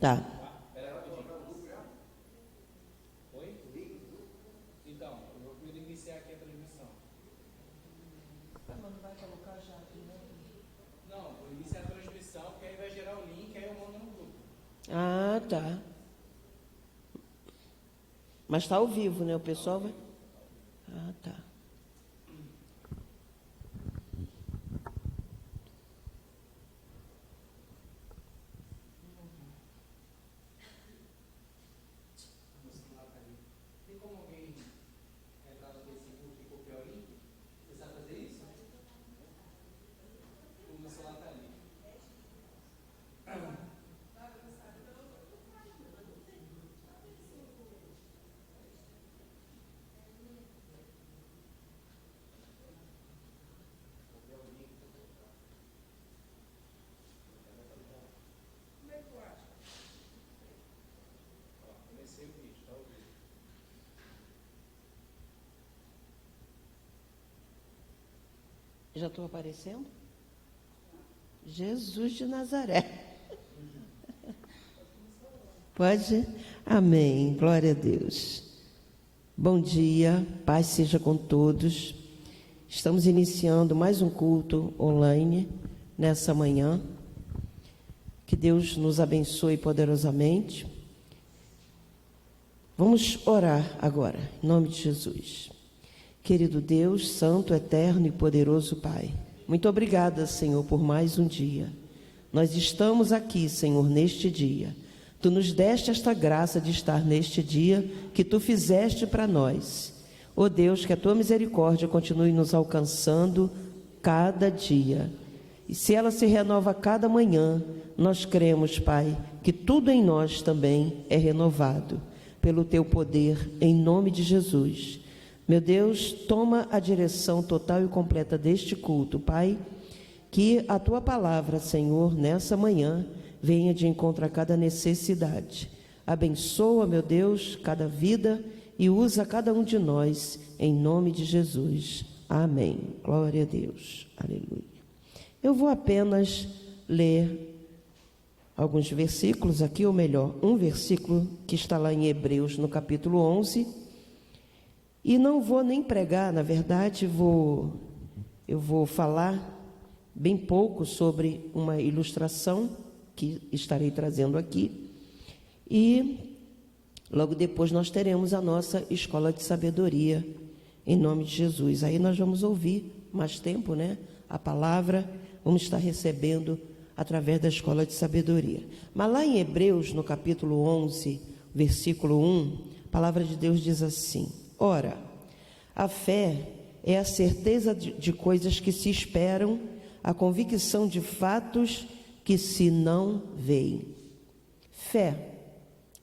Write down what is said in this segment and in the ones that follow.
Tá. Oi? Então, eu vou iniciar aqui a transmissão. Mas não vai colocar já aqui, né? Não, vou iniciar a transmissão, que aí vai gerar o link, aí eu mando no grupo. Ah, tá. Mas está ao vivo, né? O pessoal vai... Ah, tá. Tem como alguém entrar no Facebook e copiar o link? Você sabe fazer isso? O meu celular está ali. Comecei o vídeo, tá ouvindo? Já estou aparecendo? Jesus de Nazaré. Pode? Amém. Glória a Deus. Bom dia, paz seja com todos. Estamos iniciando mais um culto online nessa manhã. Que Deus nos abençoe poderosamente. Vamos orar agora, em nome de Jesus. Querido Deus, santo, eterno e poderoso Pai, muito obrigada, Senhor, por mais um dia. Nós estamos aqui, Senhor, neste dia. Tu nos deste esta graça de estar neste dia que Tu fizeste para nós. Ó Deus, que a Tua misericórdia continue nos alcançando cada dia. E se ela se renova cada manhã, nós cremos, Pai, que tudo em nós também é renovado pelo Teu poder, em nome de Jesus. Meu Deus, toma a direção total e completa deste culto, Pai, que a Tua palavra, Senhor, nessa manhã, venha de encontro a cada necessidade. Abençoa, meu Deus, cada vida e usa cada um de nós, em nome de Jesus. Amém. Glória a Deus. Aleluia. Eu vou apenas ler alguns versículos aqui, ou melhor, um versículo que está lá em Hebreus, no capítulo 11, e não vou nem pregar, na verdade, eu vou falar bem pouco sobre uma ilustração que estarei trazendo aqui, e logo depois nós teremos a nossa escola de sabedoria, em nome de Jesus. Aí nós vamos ouvir mais tempo, né? A palavra, vamos estar recebendo através da escola de sabedoria. Mas lá em Hebreus, no capítulo 11, versículo 1, a palavra de Deus diz assim: ora, a fé é a certeza de coisas que se esperam, a convicção de fatos que se não veem. Fé,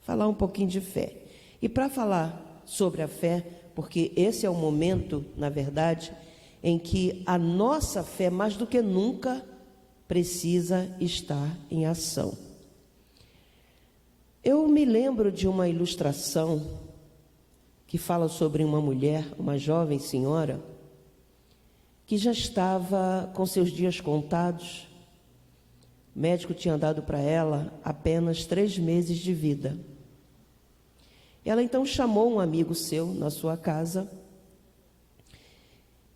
falar um pouquinho de fé. E para falar sobre a fé, porque esse é o momento, na verdade, em que a nossa fé, mais do que nunca, precisa estar em ação. Eu me lembro de uma ilustração que fala sobre uma mulher, uma jovem senhora, que já estava com seus dias contados. O médico tinha dado para ela apenas 3 meses de vida. Ela então chamou um amigo seu na sua casa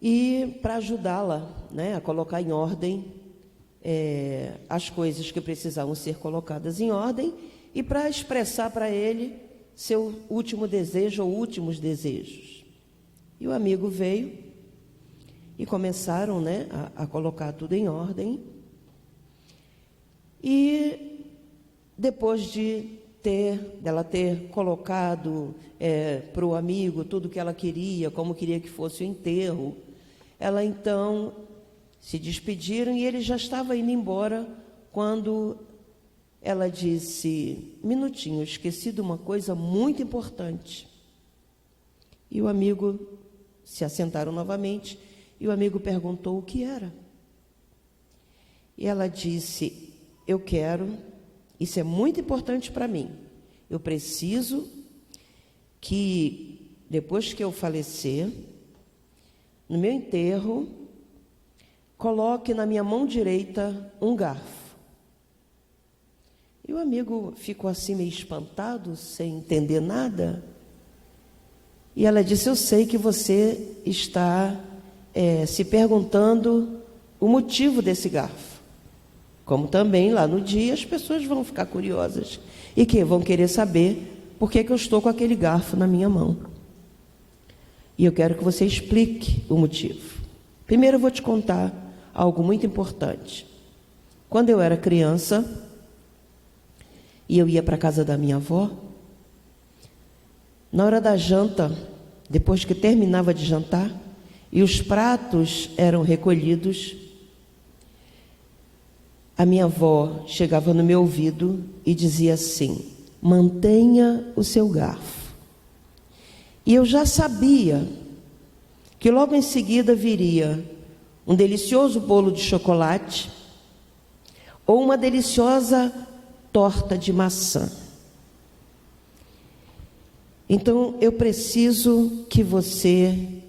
e para ajudá-la, né, a colocar em ordem as coisas que precisavam ser colocadas em ordem e para expressar para ele seu último desejo ou últimos desejos. E o amigo veio e começaram, né, a colocar tudo em ordem. E depois dela ter colocado para o amigo tudo que ela queria, como queria que fosse o enterro, ela então se despediram e ele já estava indo embora quando ela disse: minutinho, esqueci de uma coisa muito importante. E o amigo, se assentaram novamente, e o amigo perguntou o que era. E ela disse: eu quero, isso é muito importante para mim, eu preciso que depois que eu falecer, no meu enterro, coloque na minha mão direita um garfo. E o amigo ficou assim meio espantado, sem entender nada. E ela disse: eu sei que você está se perguntando o motivo desse garfo. Como também lá no dia as pessoas vão ficar curiosas e que vão querer saber por que eu estou com aquele garfo na minha mão. E eu quero que você explique o motivo. Primeiro eu vou te contar algo muito importante. Quando eu era criança e eu ia para a casa da minha avó, na hora da janta, depois que terminava de jantar e os pratos eram recolhidos, a minha avó chegava no meu ouvido e dizia assim: mantenha o seu garfo. E eu já sabia que logo em seguida viria um delicioso bolo de chocolate ou uma deliciosa torta de maçã. Então eu preciso que você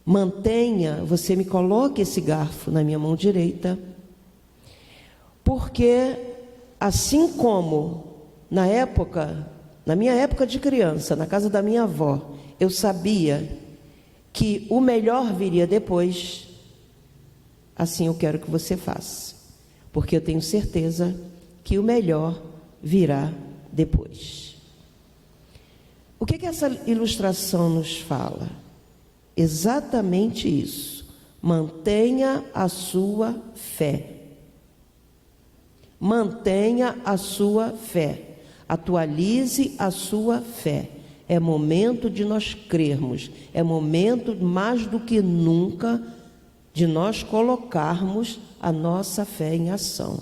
me coloque esse garfo na minha mão direita, porque assim como na minha época de criança, na casa da minha avó, eu sabia que o melhor viria depois, assim eu quero que você faça, porque eu tenho certeza que o melhor virá depois. O que essa ilustração nos fala? Exatamente isso. Mantenha a sua fé. Mantenha a sua fé. Atualize a sua fé. É momento de nós crermos. É momento, mais do que nunca, de nós colocarmos a nossa fé em ação.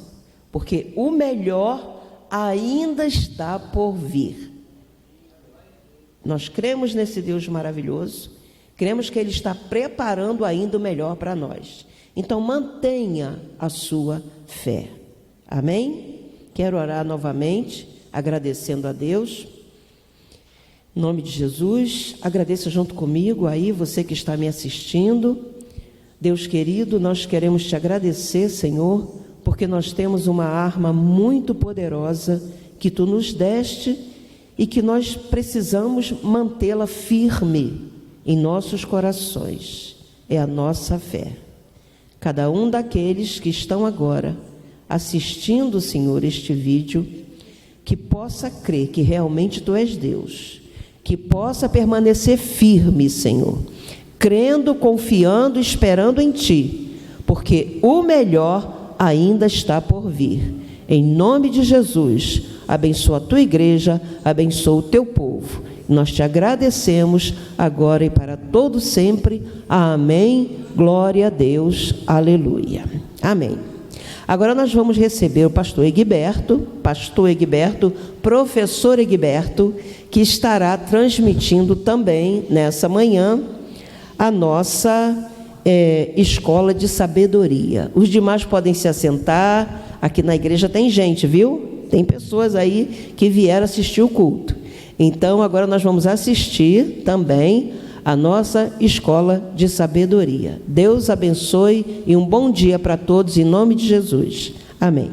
Porque o melhor ainda está por vir. Nós cremos nesse Deus maravilhoso, cremos que Ele está preparando ainda o melhor para nós. Então, mantenha a sua fé. Amém? Quero orar novamente, agradecendo a Deus. Em nome de Jesus, agradeça junto comigo aí, você que está me assistindo. Deus querido, nós queremos te agradecer, Senhor, porque nós temos uma arma muito poderosa que Tu nos deste e que nós precisamos mantê-la firme em nossos corações. É a nossa fé. Cada um daqueles que estão agora assistindo, Senhor, este vídeo, que possa crer que realmente Tu és Deus, que possa permanecer firme, Senhor, crendo, confiando, esperando em Ti, porque o melhor ainda está por vir. Em nome de Jesus, abençoa a Tua igreja, abençoa o Teu povo. Nós Te agradecemos agora e para todo sempre. Amém. Glória a Deus. Aleluia. Amém. Agora nós vamos receber o pastor Egberto, professor Egberto, que estará transmitindo também nessa manhã a nossa escola de sabedoria. Os demais podem se assentar. Aqui na igreja tem gente, viu? Tem pessoas aí que vieram assistir o culto. Então, agora nós vamos assistir também a nossa escola de sabedoria. Deus abençoe e um bom dia para todos, em nome de Jesus. Amém.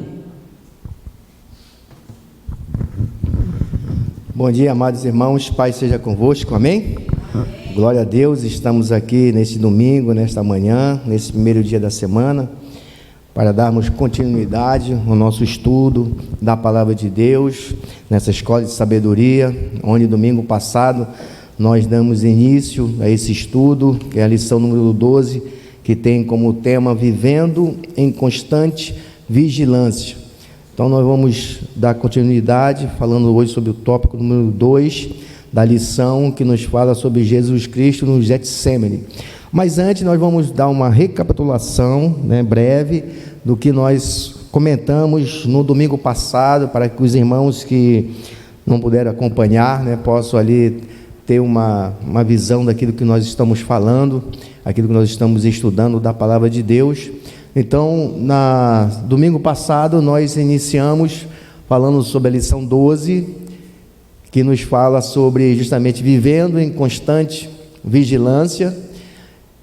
Bom dia, amados irmãos. Pai seja convosco. Amém? Glória a Deus. Estamos aqui nesse domingo, nesta manhã, nesse primeiro dia da semana, para darmos continuidade ao nosso estudo da Palavra de Deus, nessa escola de sabedoria, onde domingo passado nós damos início a esse estudo, que é a lição número 12, que tem como tema Vivendo em Constante Vigilância. Então nós vamos dar continuidade, falando hoje sobre o tópico número 2, da lição que nos fala sobre Jesus Cristo no Getsêmani. Mas antes nós vamos dar uma recapitulação, breve, do que nós comentamos no domingo passado, para que os irmãos que não puderam acompanhar, possam ali ter uma visão daquilo que nós estamos falando, aquilo que nós estamos estudando da Palavra de Deus. Então, domingo passado, nós iniciamos falando sobre a lição 12, que nos fala sobre justamente vivendo em constante vigilância.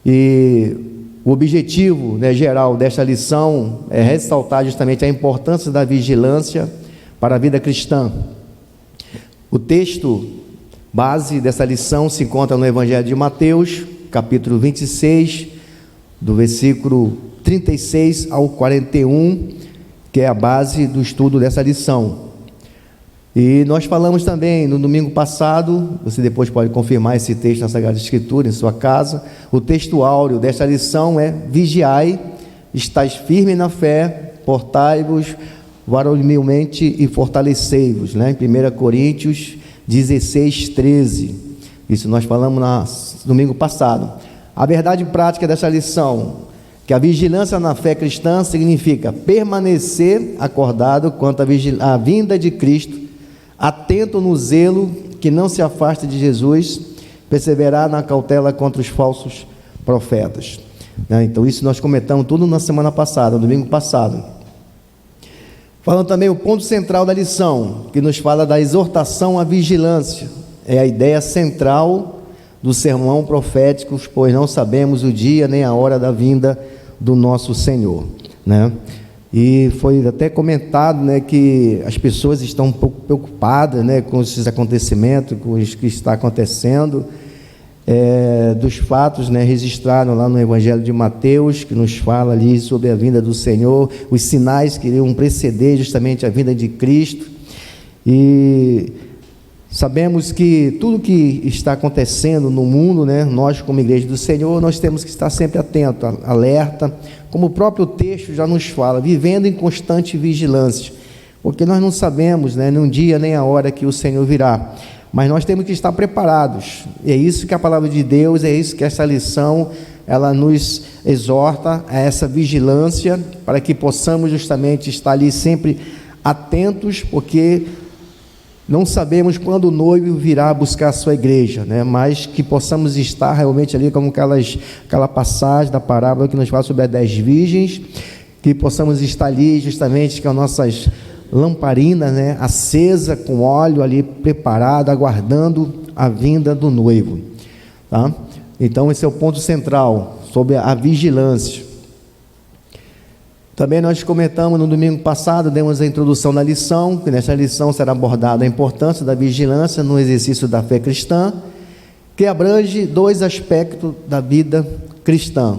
E o objetivo geral desta lição é ressaltar justamente a importância da vigilância para a vida cristã. O texto base dessa lição se encontra no Evangelho de Mateus, capítulo 26, do versículo 36 ao 41, que é a base do estudo dessa lição. E nós falamos também no domingo passado, você depois pode confirmar esse texto na Sagrada Escritura, em sua casa. O texto áureo desta lição é: vigiai, estais firme na fé, portai-vos varonilmente e fortalecei-vos, né? Em 1 Coríntios 16, 13. Isso nós falamos no domingo passado. A verdade prática dessa lição, que a vigilância na fé cristã significa permanecer acordado quanto à vinda de Cristo, atento no zelo que não se afasta de Jesus, perseverar na cautela contra os falsos profetas. Então isso nós comentamos tudo na semana passada, no domingo passado. Falando também o ponto central da lição, que nos fala da exortação à vigilância. É a ideia central do sermão profético, pois não sabemos o dia nem a hora da vinda do nosso Senhor, né? E foi até comentado, né, que as pessoas estão um pouco preocupadas, né, com esses acontecimentos, com o que está acontecendo, dos fatos, né, registrados lá no Evangelho de Mateus, que nos fala ali sobre a vinda do Senhor, os sinais que iriam preceder justamente a vinda de Cristo. E sabemos que tudo que está acontecendo no mundo, né, nós como Igreja do Senhor, nós temos que estar sempre atento, alerta, como o próprio texto já nos fala, vivendo em constante vigilância, porque nós não sabemos, né, nem um dia nem a hora que o Senhor virá, mas nós temos que estar preparados. E é isso que a palavra de Deus, é isso que essa lição, ela nos exorta a essa vigilância, para que possamos justamente estar ali sempre atentos, porque não sabemos quando o noivo virá buscar a sua igreja, né? Mas que possamos estar realmente ali, como aquela passagem da parábola que nos fala sobre as 10 virgens, que possamos estar ali justamente com as nossas lamparinas, né, acesa, com óleo ali preparado, aguardando a vinda do noivo, tá? Então esse é o ponto central, sobre a vigilância. Também nós comentamos no domingo passado, demos a introdução da lição, que nessa lição será abordada a importância da vigilância no exercício da fé cristã, que abrange 2 aspectos da vida cristã,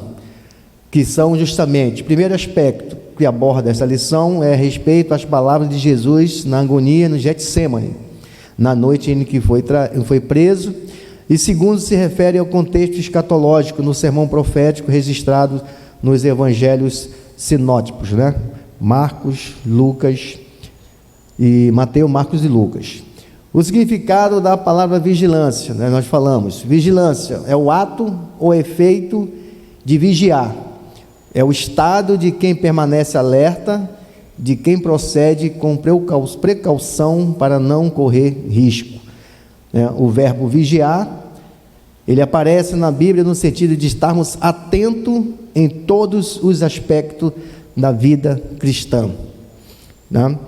que são justamente, o primeiro aspecto que aborda essa lição é a respeito às palavras de Jesus na agonia no Getsêmani, na noite em que foi preso, e segundo se refere ao contexto escatológico no sermão profético registrado nos evangelhos sinóticos, né? Marcos, Lucas e Mateus, Marcos e Lucas. O significado da palavra vigilância, né? Nós falamos, vigilância é o ato ou efeito de vigiar, é o estado de quem permanece alerta, de quem procede com precaução para não correr risco, né? O verbo vigiar, ele aparece na Bíblia no sentido de estarmos atentos em todos os aspectos da vida cristã, né?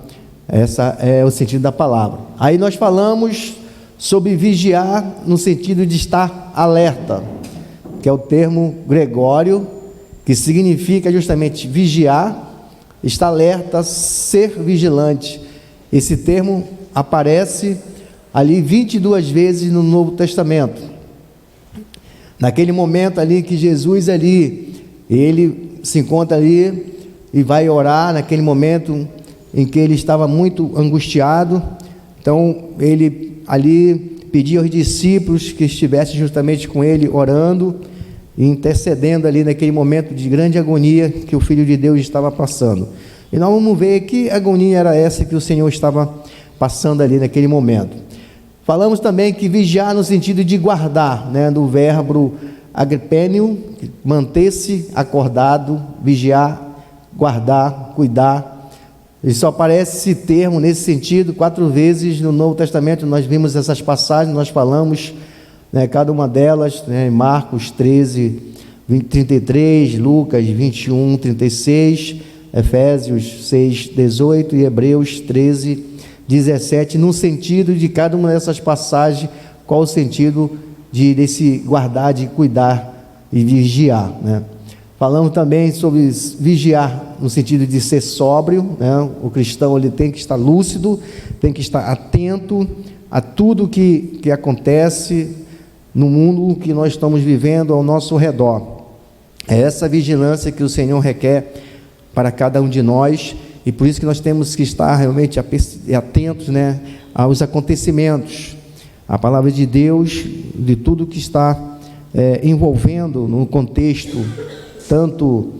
Esse é o sentido da palavra. Aí nós falamos sobre vigiar no sentido de estar alerta, que é o termo gregório, que significa justamente vigiar, estar alerta, ser vigilante. Esse termo aparece ali 22 vezes no Novo Testamento. Naquele momento ali que Jesus ali, ele se encontra ali e vai orar, naquele momento em que ele estava muito angustiado, então ele ali pedia aos discípulos que estivessem justamente com ele orando e intercedendo ali naquele momento de grande agonia que o Filho de Deus estava passando. E nós vamos ver que agonia era essa que o Senhor estava passando ali naquele momento. Falamos também que vigiar no sentido de guardar, né, do verbo agripênio, manter-se acordado, vigiar, guardar, cuidar. E só aparece esse termo nesse sentido 4 vezes no Novo Testamento. Nós vimos essas passagens, nós falamos, né, cada uma delas, né, Marcos 13, 33, Lucas 21, 36, Efésios 6, 18 e Hebreus 13, 17, no sentido de cada uma dessas passagens, qual o sentido desse guardar, de cuidar e vigiar, né? Falamos também sobre vigiar, no sentido de ser sóbrio, né? O cristão ele tem que estar lúcido, tem que estar atento a tudo que acontece no mundo que nós estamos vivendo ao nosso redor. É essa vigilância que o Senhor requer para cada um de nós, e por isso que nós temos que estar realmente atentos, né, aos acontecimentos, a palavra de Deus, de tudo que está envolvendo no contexto, tanto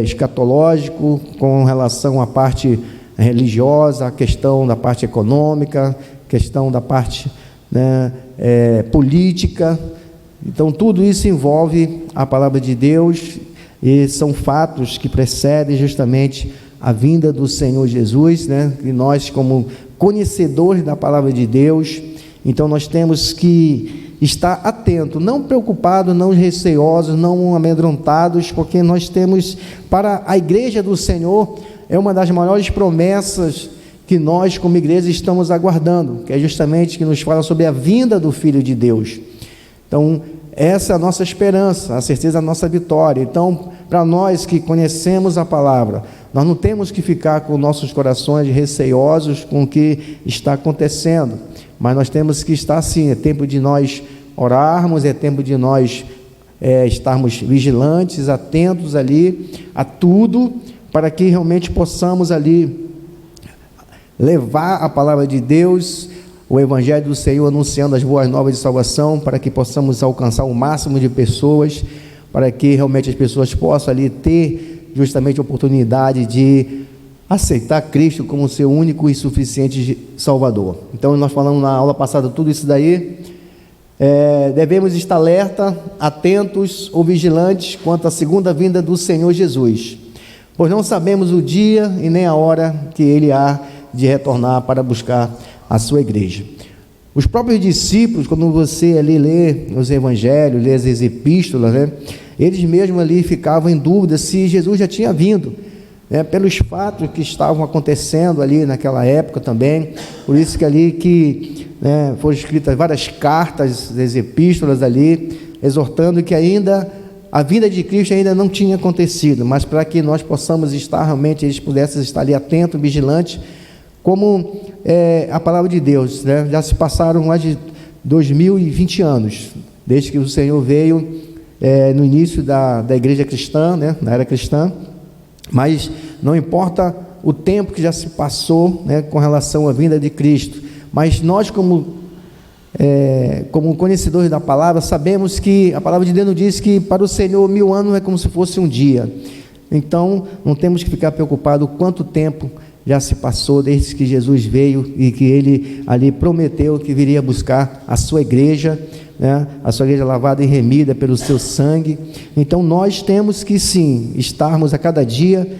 escatológico, com relação à parte religiosa, a questão da parte econômica, questão da parte, né, política. Então tudo isso envolve a palavra de Deus, e são fatos que precedem justamente a vinda do Senhor Jesus, né? E nós, como conhecedores da palavra de Deus, então nós temos que estar atento, não preocupados, não receosos, não amedrontados, porque nós temos, para a igreja do Senhor, é uma das maiores promessas que nós como igreja estamos aguardando, que é justamente que nos fala sobre a vinda do Filho de Deus. Então essa é a nossa esperança, a certeza da nossa vitória. Então, para nós que conhecemos a palavra, nós não temos que ficar com nossos corações receosos com o que está acontecendo, mas nós temos que estar assim. É tempo de nós orarmos, é tempo de nós estarmos vigilantes, atentos ali a tudo, para que realmente possamos ali levar a palavra de Deus, o Evangelho do Senhor, anunciando as boas novas de salvação, para que possamos alcançar o máximo de pessoas, para que realmente as pessoas possam ali ter justamente a oportunidade de aceitar Cristo como seu único e suficiente Salvador. Então nós falamos na aula passada tudo isso daí. Devemos estar alerta, atentos ou vigilantes quanto à segunda vinda do Senhor Jesus, pois não sabemos o dia e nem a hora que Ele há de retornar para buscar a sua igreja. Os próprios discípulos, quando você ali lê os evangelhos, lê as epístolas, né, eles mesmos ali ficavam em dúvida se Jesus já tinha vindo, né, pelos fatos que estavam acontecendo ali naquela época também. Por isso que ali foram escritas várias cartas, as epístolas ali, exortando que ainda a vinda de Cristo ainda não tinha acontecido, mas para que nós possamos estar realmente, eles pudessem estar ali atentos, vigilantes, como a palavra de Deus, né? Já se passaram mais de 2020 anos, desde que o Senhor veio no início da igreja cristã, né? Na era cristã, mas não importa o tempo que já se passou, né, com relação à vinda de Cristo, mas nós como conhecedores da palavra, sabemos que a palavra de Deus nos diz que para o Senhor 1000 anos é como se fosse um dia. Então não temos que ficar preocupados quanto tempo já se passou desde que Jesus veio e que Ele ali prometeu que viria buscar a sua igreja, né? A sua igreja lavada e remida pelo seu sangue. Então nós temos que sim, estarmos a cada dia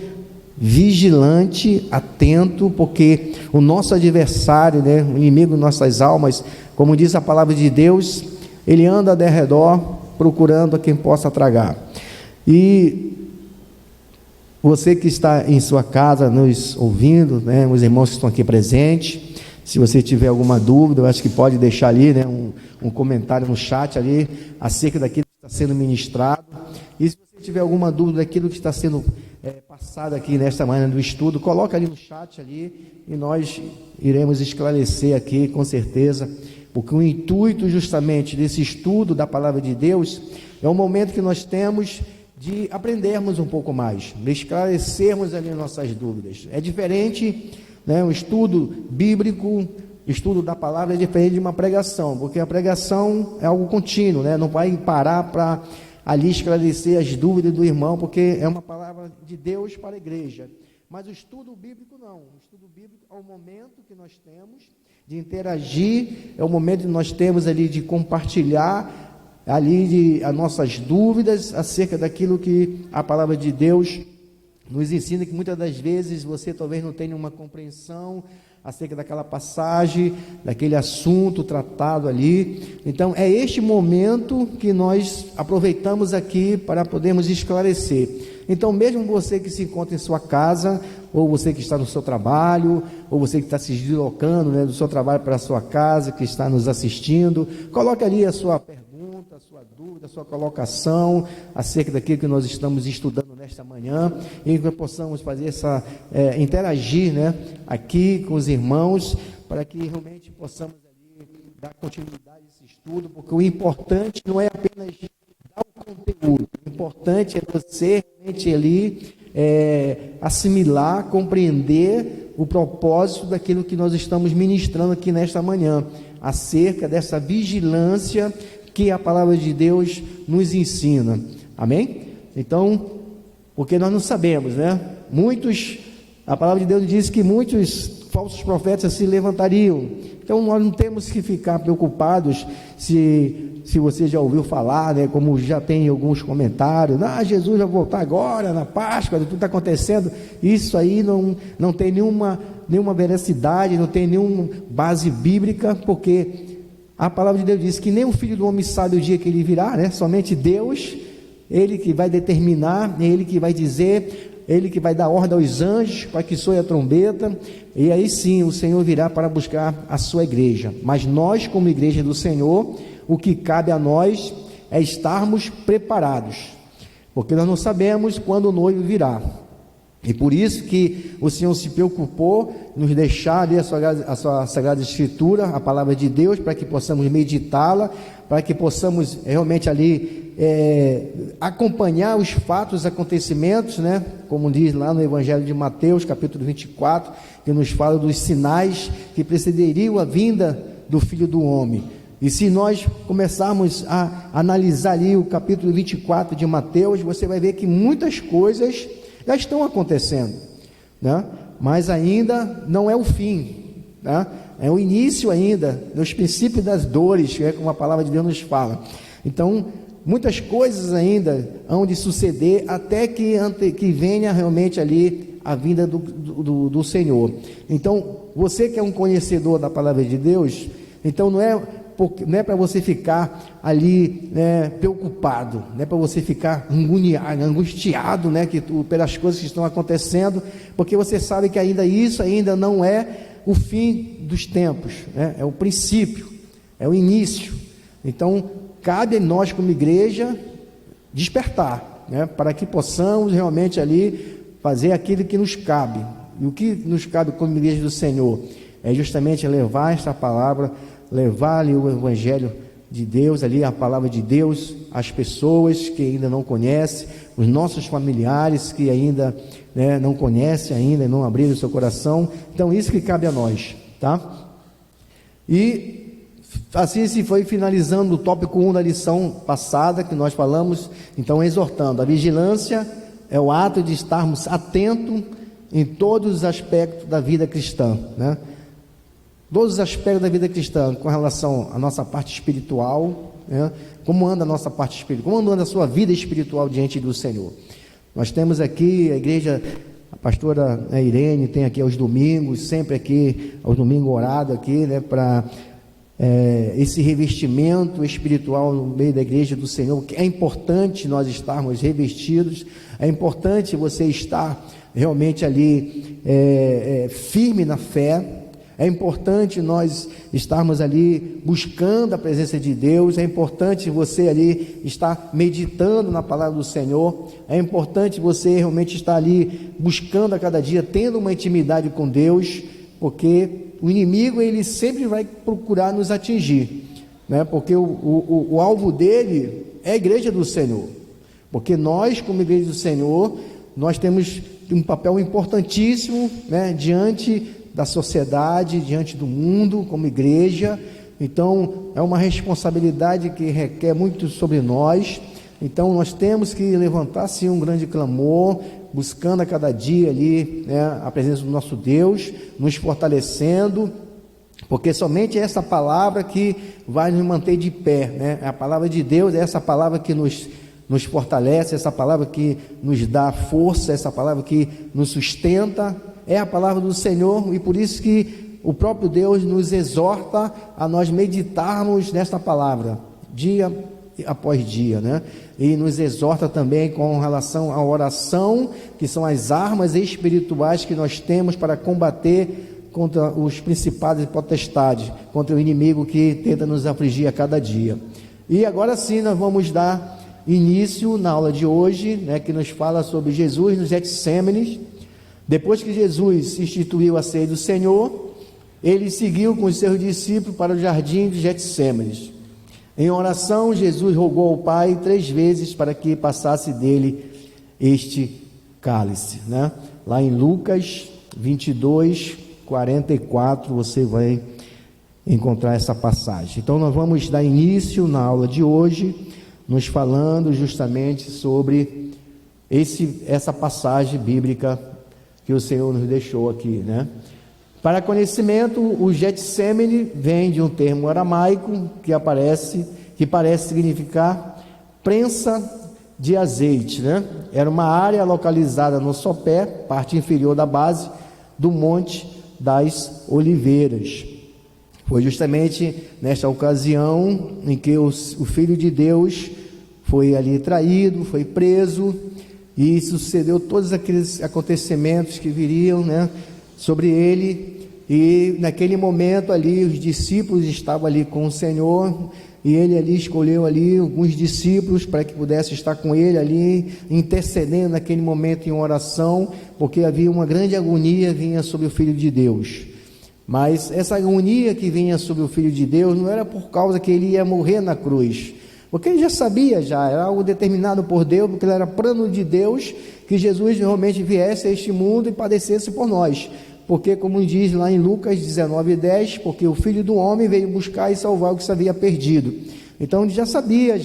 vigilante, atento, porque o nosso adversário, né, o inimigo de nossas almas, como diz a palavra de Deus, ele anda ao redor procurando a quem possa tragar. E você que está em sua casa nos ouvindo, né, os irmãos que estão aqui presentes, se você tiver alguma dúvida, eu acho que pode deixar ali, né, um comentário no chat ali, acerca daquilo que está sendo ministrado. E se você tiver alguma dúvida daquilo que está sendo passado aqui nesta manhã do estudo, coloca ali no chat ali, e nós iremos esclarecer aqui, com certeza, porque o intuito justamente desse estudo da palavra de Deus é um momento que nós temos de aprendermos um pouco mais, de esclarecermos ali nossas dúvidas. É diferente, né, um estudo bíblico, estudo da palavra é diferente de uma pregação, porque a pregação é algo contínuo, né, não vai parar para ali esclarecer as dúvidas do irmão, porque é uma palavra de Deus para a igreja. Mas o estudo bíblico não, o estudo bíblico é o momento que nós temos de interagir, é o momento que nós temos ali de compartilhar ali as nossas dúvidas acerca daquilo que a palavra de Deus nos ensina, que muitas das vezes você talvez não tenha uma compreensão acerca daquela passagem, daquele assunto tratado ali. Então é este momento que nós aproveitamos aqui para podermos esclarecer. Então mesmo você que se encontra em sua casa, ou você que está no seu trabalho, ou você que está se deslocando, né, do seu trabalho para a sua casa, que está nos assistindo, coloque ali a sua pergunta, a sua dúvida, a sua colocação acerca daquilo que nós estamos estudando nesta manhã, e que possamos fazer interagir, né, aqui com os irmãos, para que realmente possamos ali dar continuidade a esse estudo, porque o importante não é apenas dar o conteúdo, o importante é você realmente ali assimilar, compreender o propósito daquilo que nós estamos ministrando aqui nesta manhã, acerca dessa vigilância que a palavra de Deus nos ensina, amém? Então, porque nós não sabemos, né? A palavra de Deus diz que muitos falsos profetas se levantariam, então nós não temos que ficar preocupados se você já ouviu falar, né, como já tem alguns comentários, Jesus vai voltar agora, na Páscoa, tudo está acontecendo, isso aí não tem nenhuma veracidade, não tem nenhuma base bíblica, porque a palavra de Deus diz que nem o Filho do Homem sabe o dia que ele virá, né? Somente Deus, Ele que vai determinar, Ele que vai dizer, Ele que vai dar ordem aos anjos para que soe a trombeta, e aí sim o Senhor virá para buscar a sua igreja. Mas nós, como igreja do Senhor, o que cabe a nós é estarmos preparados, porque nós não sabemos quando o noivo virá, e por isso que o Senhor se preocupou em nos deixar ali a sua Sagrada Escritura, a palavra de Deus, para que possamos meditá-la, para que possamos realmente ali acompanhar os fatos, os acontecimentos, né? Como diz lá no Evangelho de Mateus, capítulo 24, que nos fala dos sinais que precederiam a vinda do Filho do Homem. E se nós começarmos a analisar ali o capítulo 24 de Mateus, você vai ver que muitas coisas já estão acontecendo, né? Mas ainda não é o fim, né? É o início ainda, nos princípios das dores, que é como a palavra de Deus nos fala. Então, muitas coisas ainda hão de suceder até que venha realmente ali a vinda do Senhor. Então, você que é um conhecedor da palavra de Deus, então não é para você ficar ali, né, preocupado, não é para você ficar angustiado, né, pelas coisas que estão acontecendo, porque você sabe que isso ainda não é o fim dos tempos, né? É o princípio, é o início. Então cabe a nós como igreja despertar, né, para que possamos realmente ali fazer aquilo que nos cabe. E o que nos cabe como igreja do Senhor é justamente levar esta palavra, levar ali o Evangelho de Deus, ali a palavra de Deus, às pessoas que ainda não conhecem, os nossos familiares que ainda, né, não conhecem ainda, não abriram o seu coração. Então isso que cabe a nós, tá? E assim se foi finalizando o tópico 1 da lição passada que nós falamos, então exortando, a vigilância é o ato de estarmos atentos em todos os aspectos da vida cristã, né? Todos os aspectos da vida cristã, com relação à nossa parte espiritual, né? Como anda a nossa parte espiritual, como anda a sua vida espiritual diante do Senhor. Nós temos aqui a igreja, a pastora Irene tem aqui aos domingos, sempre aqui aos domingos orado aqui, né, para esse revestimento espiritual no meio da igreja do Senhor, que é importante nós estarmos revestidos, é importante você estar realmente ali firme na fé. É importante nós estarmos ali buscando a presença de Deus, é importante você ali estar meditando na palavra do Senhor, é importante você realmente estar ali buscando a cada dia, tendo uma intimidade com Deus, porque o inimigo ele sempre vai procurar nos atingir, né? Porque o alvo dele é a igreja do Senhor, porque nós como igreja do Senhor, nós temos um papel importantíssimo, né, diante da sociedade, diante do mundo, como igreja. Então é uma responsabilidade que requer muito sobre nós. Então nós temos que levantar sim um grande clamor, buscando a cada dia ali, né, a presença do nosso Deus, nos fortalecendo, porque somente essa palavra que vai nos manter de pé, né? A palavra de Deus é essa palavra que nos fortalece, essa palavra que nos dá força, essa palavra que nos sustenta, é a palavra do Senhor, e por isso que o próprio Deus nos exorta a nós meditarmos nesta palavra, dia após dia, né? E nos exorta também com relação à oração, que são as armas espirituais que nós temos para combater contra os principados e potestades, contra o inimigo que tenta nos afligir a cada dia. E agora sim nós vamos dar início na aula de hoje, né, que nos fala sobre Jesus no Getsêmenes. Depois que Jesus instituiu a ceia do Senhor, ele seguiu com os seus discípulos para o jardim de Getsêmenes. Em oração, Jesus rogou ao Pai 3 vezes para que passasse dele este cálice, né? Lá em Lucas 22, 44, você vai encontrar essa passagem. Então nós vamos dar início na aula de hoje, nos falando justamente sobre essa passagem bíblica que o Senhor nos deixou aqui, né? Para conhecimento, o Getsêmene vem de um termo aramaico que parece significar prensa de azeite, né? Era uma área localizada no sopé, parte inferior da base do Monte das Oliveiras. Foi justamente nesta ocasião em que o Filho de Deus foi ali traído, foi preso, e sucedeu todos aqueles acontecimentos que viriam, né, sobre ele. E naquele momento ali os discípulos estavam ali com o Senhor, e ele ali escolheu ali alguns discípulos para que pudesse estar com ele ali, intercedendo naquele momento em oração, porque havia uma grande agonia vinha sobre o Filho de Deus. Mas essa agonia que vinha sobre o Filho de Deus não era por causa que ele ia morrer na cruz, porque ele já sabia, era algo determinado por Deus, porque ele era plano de Deus que Jesus realmente viesse a este mundo e padecesse por nós. Porque, como diz lá em Lucas 19:10, porque o Filho do Homem veio buscar e salvar o que se havia perdido. Então ele já sabia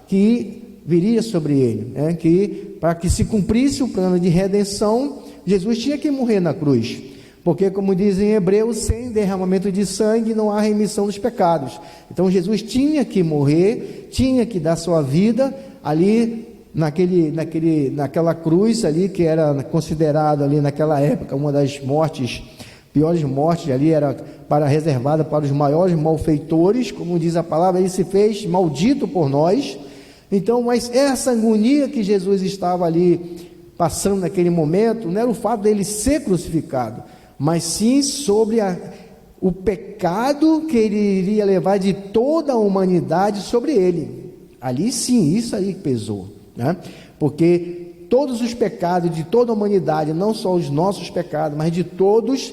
que viria sobre ele, né? Que para que se cumprisse o plano de redenção, Jesus tinha que morrer na cruz. Porque, como diz em Hebreus, sem derramamento de sangue não há remissão dos pecados. Então Jesus tinha que morrer, tinha que dar sua vida ali naquela cruz ali, que era considerado ali naquela época uma das piores mortes ali, era reservada para os maiores malfeitores, como diz a palavra, ele se fez maldito por nós. Então, mas essa agonia que Jesus estava ali passando naquele momento, não era o fato dele ser crucificado, mas sim sobre o pecado que ele iria levar de toda a humanidade sobre ele. Ali sim, isso aí pesou, né? Porque todos os pecados de toda a humanidade, não só os nossos pecados, mas de todos,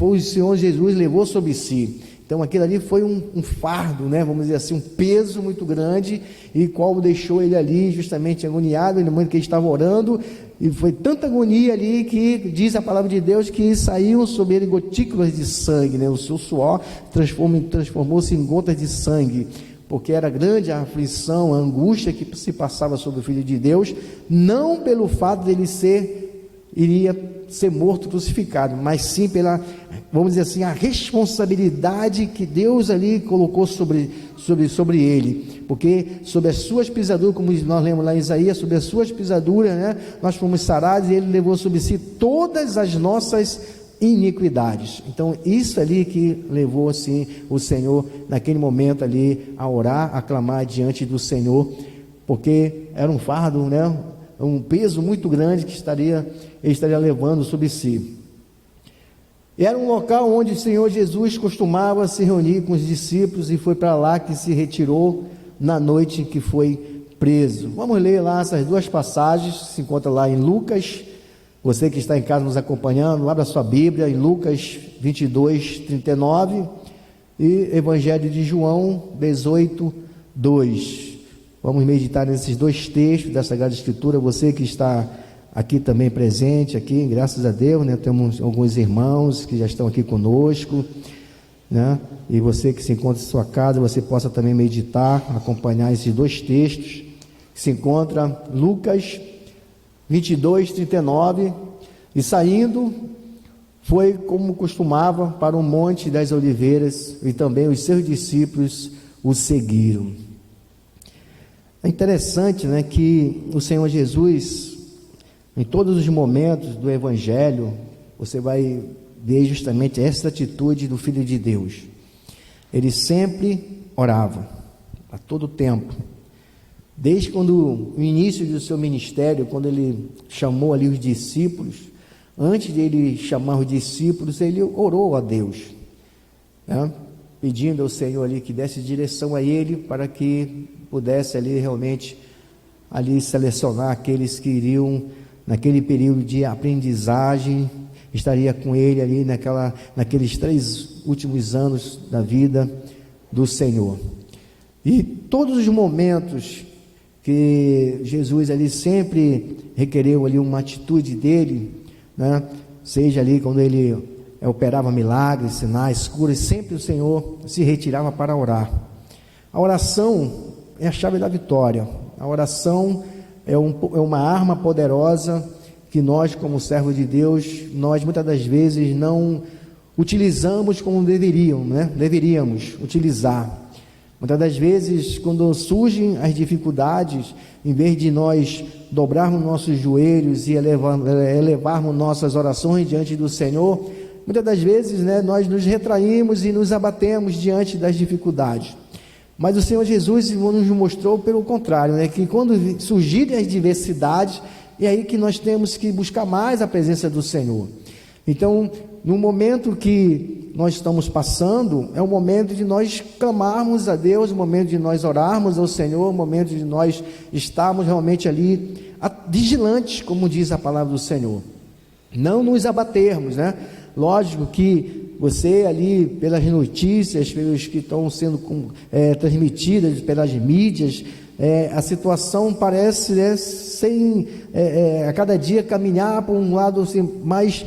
o Senhor Jesus levou sobre si. Então aquilo ali foi um fardo, né? Vamos dizer assim, um peso muito grande, e qual deixou ele ali justamente agoniado no momento que ele estava orando. E foi tanta agonia ali que diz a palavra de Deus que saíam sobre ele gotículas de sangue, né? O seu suor transformou-se em gotas de sangue, porque era grande a aflição, a angústia que se passava sobre o Filho de Deus, não pelo fato dele iria ser morto, crucificado, mas sim pela, vamos dizer assim, a responsabilidade que Deus ali colocou sobre ele, porque sobre as suas pisaduras, como nós lemos lá em Isaías, sobre as suas pisaduras, né, nós fomos sarados, e ele levou sobre si todas as nossas iniquidades. Então isso ali que levou assim o Senhor naquele momento ali a orar, a clamar diante do Senhor, porque era um fardo, né, um peso muito grande que ele estaria levando sobre si. E era um local onde o Senhor Jesus costumava se reunir com os discípulos, e foi para lá que se retirou na noite em que foi preso. Vamos ler lá essas duas passagens, se encontra lá em Lucas. Você que está em casa nos acompanhando, abra sua Bíblia em Lucas 22, 39 e Evangelho de João 18, 2. Vamos meditar nesses dois textos da Sagrada Escritura. Você que está aqui também presente, aqui, graças a Deus, né? Temos alguns irmãos que já estão aqui conosco, né? E você que se encontra em sua casa, você possa também meditar, acompanhar esses dois textos, que se encontra Lucas 22, 39, e saindo, foi como costumava para o Monte das Oliveiras, e também os seus discípulos o seguiram. É interessante, né, que o Senhor Jesus, em todos os momentos do Evangelho, você vai ver justamente essa atitude do Filho de Deus. Ele sempre orava, a todo tempo. Desde quando o início do seu ministério, quando ele chamou ali os discípulos, antes de ele chamar os discípulos, ele orou a Deus, né? pedindo ao Senhor ali que desse direção a ele para que pudesse ali realmente ali selecionar aqueles que iriam naquele período de aprendizagem, estaria com ele ali naqueles 3 últimos anos da vida do Senhor. E todos os momentos que Jesus ali sempre requereu ali uma atitude dele, né? Seja ali quando ele operava milagres, sinais, curas, sempre o Senhor se retirava para orar. A oração é a chave da vitória. A oração é uma arma poderosa que nós, como servos de Deus, nós muitas das vezes não utilizamos como deveríamos utilizar. Muitas das vezes, quando surgem as dificuldades, em vez de nós dobrarmos nossos joelhos e elevarmos nossas orações diante do Senhor, muitas das vezes, nós nos retraímos e nos abatemos diante das dificuldades. Mas o Senhor Jesus nos mostrou pelo contrário, que quando surgirem as diversidades, é aí que nós temos que buscar mais a presença do Senhor. Então, no momento que nós estamos passando, é o momento de nós clamarmos a Deus, o momento de nós orarmos ao Senhor, o momento de nós estarmos realmente ali vigilantes, como diz a palavra do Senhor. Não nos abatermos, Lógico que você ali, pelas notícias, pelos que estão sendo transmitidas pelas mídias, a situação parece a cada dia caminhar para um lado assim, mais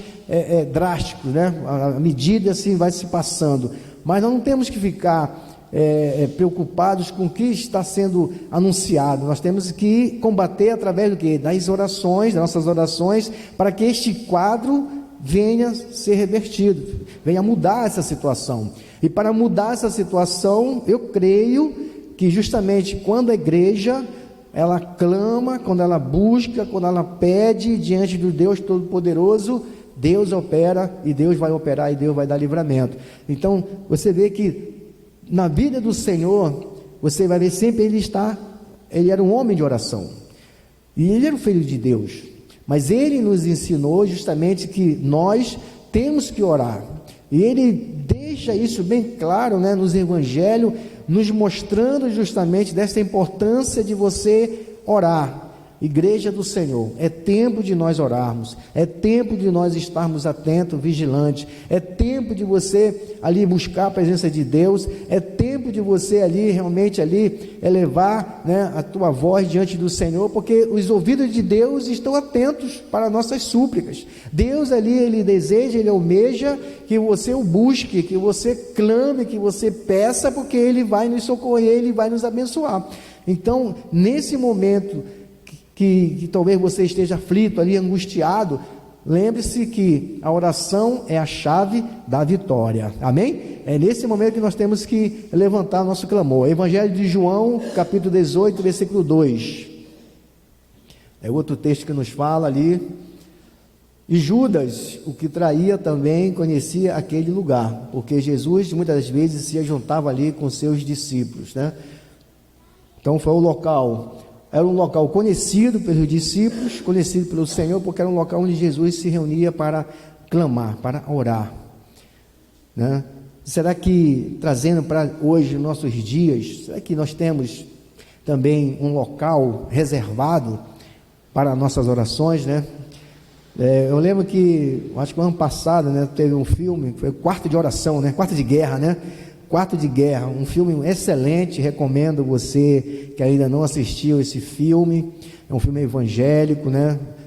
drástico, a medida assim vai se passando, mas nós não temos que ficar preocupados com o que está sendo anunciado. Nós temos que combater através do quê? Das orações, das nossas orações, para que este quadro venha ser revertido, venha mudar essa situação. E para mudar essa situação, eu creio que justamente quando a igreja ela clama, quando ela busca, quando ela pede diante do Deus Todo-Poderoso, Deus opera e Deus vai operar e Deus vai dar livramento. Então você vê que na vida do Senhor, você vai ver sempre ele era um homem de oração e ele era o filho de Deus, mas ele nos ensinou justamente que nós temos que orar, e ele deixa isso bem claro, nos evangelhos, nos mostrando justamente dessa importância de você orar. Igreja do Senhor, é tempo de nós orarmos, é tempo de nós estarmos atentos, vigilantes, é tempo de você ali buscar a presença de Deus, é tempo de você ali realmente ali elevar a tua voz diante do Senhor, porque os ouvidos de Deus estão atentos para nossas súplicas. Deus ali, ele deseja, ele almeja que você o busque, que você clame, que você peça, porque ele vai nos socorrer, ele vai nos abençoar. Então, nesse momento que talvez você esteja aflito ali, angustiado, lembre-se que a oração é a chave da vitória, amém? É nesse momento que nós temos que levantar nosso clamor. Evangelho de João, capítulo 18, versículo 2, é outro texto que nos fala ali. E Judas, o que traía, também conhecia aquele lugar, porque Jesus muitas vezes se juntava ali com seus discípulos, Então foi o local. Era um local conhecido pelos discípulos, conhecido pelo Senhor, porque era um local onde Jesus se reunia para clamar, para orar, Será que, trazendo para hoje, nossos dias, será que nós temos também um local reservado para nossas orações, eu lembro que, acho que o ano passado, teve um filme, foi Quarto de Oração, Quarto de Guerra, Quarto de Guerra, um filme excelente, recomendo você que ainda não assistiu esse filme. É um filme evangélico,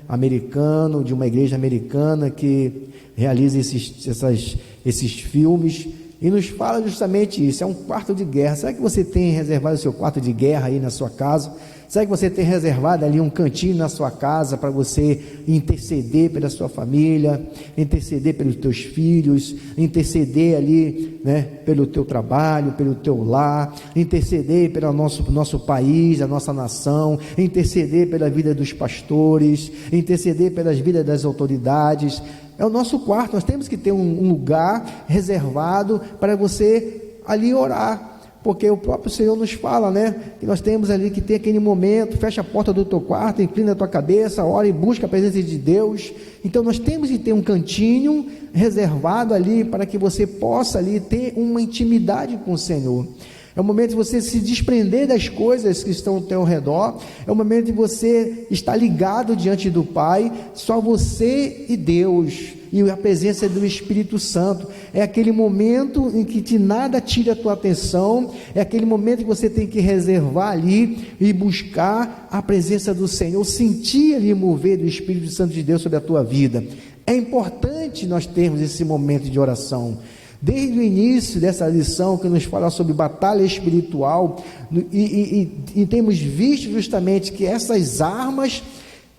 americano, de uma igreja americana que realiza esses filmes e nos fala justamente isso. É um quarto de guerra. Será que você tem reservado o seu quarto de guerra aí na sua casa? Será que você tem reservado ali um cantinho na sua casa para você interceder pela sua família, interceder pelos teus filhos, interceder ali, pelo teu trabalho, pelo teu lar, interceder pelo nosso país, a nossa nação, interceder pela vida dos pastores, interceder pelas vidas das autoridades? É o nosso quarto. Nós temos que ter um lugar reservado para você ali orar, porque o próprio Senhor nos fala, né, que nós temos ali que ter aquele momento, fecha a porta do teu quarto, inclina a tua cabeça, ora e busca a presença de Deus. Então nós temos que ter um cantinho reservado ali, para que você possa ali ter uma intimidade com o Senhor. É o momento de você se desprender das coisas que estão ao teu redor, é o momento de você estar ligado diante do Pai, só você e Deus, e a presença do Espírito Santo. É aquele momento em que de nada tira a tua atenção, é aquele momento que você tem que reservar ali e buscar a presença do Senhor, sentir ali o mover do Espírito Santo de Deus sobre a tua vida. É importante nós termos esse momento de oração. Desde o início dessa lição que nos fala sobre batalha espiritual, e temos visto justamente que essas armas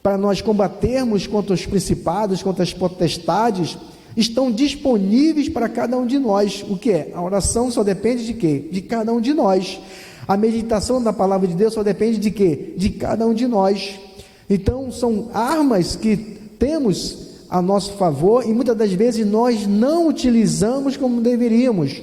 para nós combatermos contra os principados, contra as potestades, estão disponíveis para cada um de nós. O que é? A oração só depende de quê? De cada um de nós. A meditação da palavra de Deus só depende de quê? De cada um de nós. Então são armas que temos a nosso favor, e muitas das vezes nós não utilizamos como deveríamos,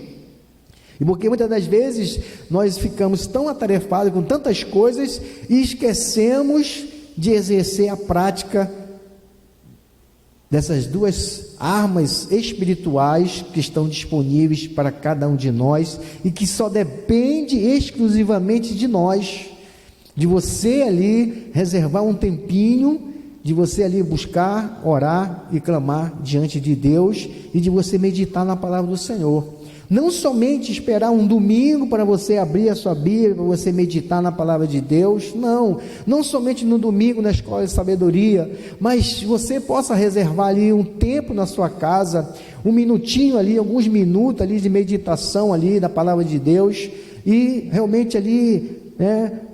e porque muitas das vezes nós ficamos tão atarefados com tantas coisas e esquecemos de exercer a prática dessas duas armas espirituais que estão disponíveis para cada um de nós, e que só depende exclusivamente de nós, de você ali reservar um tempinho, de você ali buscar, orar e clamar diante de Deus, e de você meditar na palavra do Senhor. Não somente esperar um domingo para você abrir a sua Bíblia, para você meditar na palavra de Deus, não somente no domingo na escola de sabedoria, mas você possa reservar ali um tempo na sua casa, um minutinho ali, alguns minutos ali de meditação ali da palavra de Deus, e realmente ali,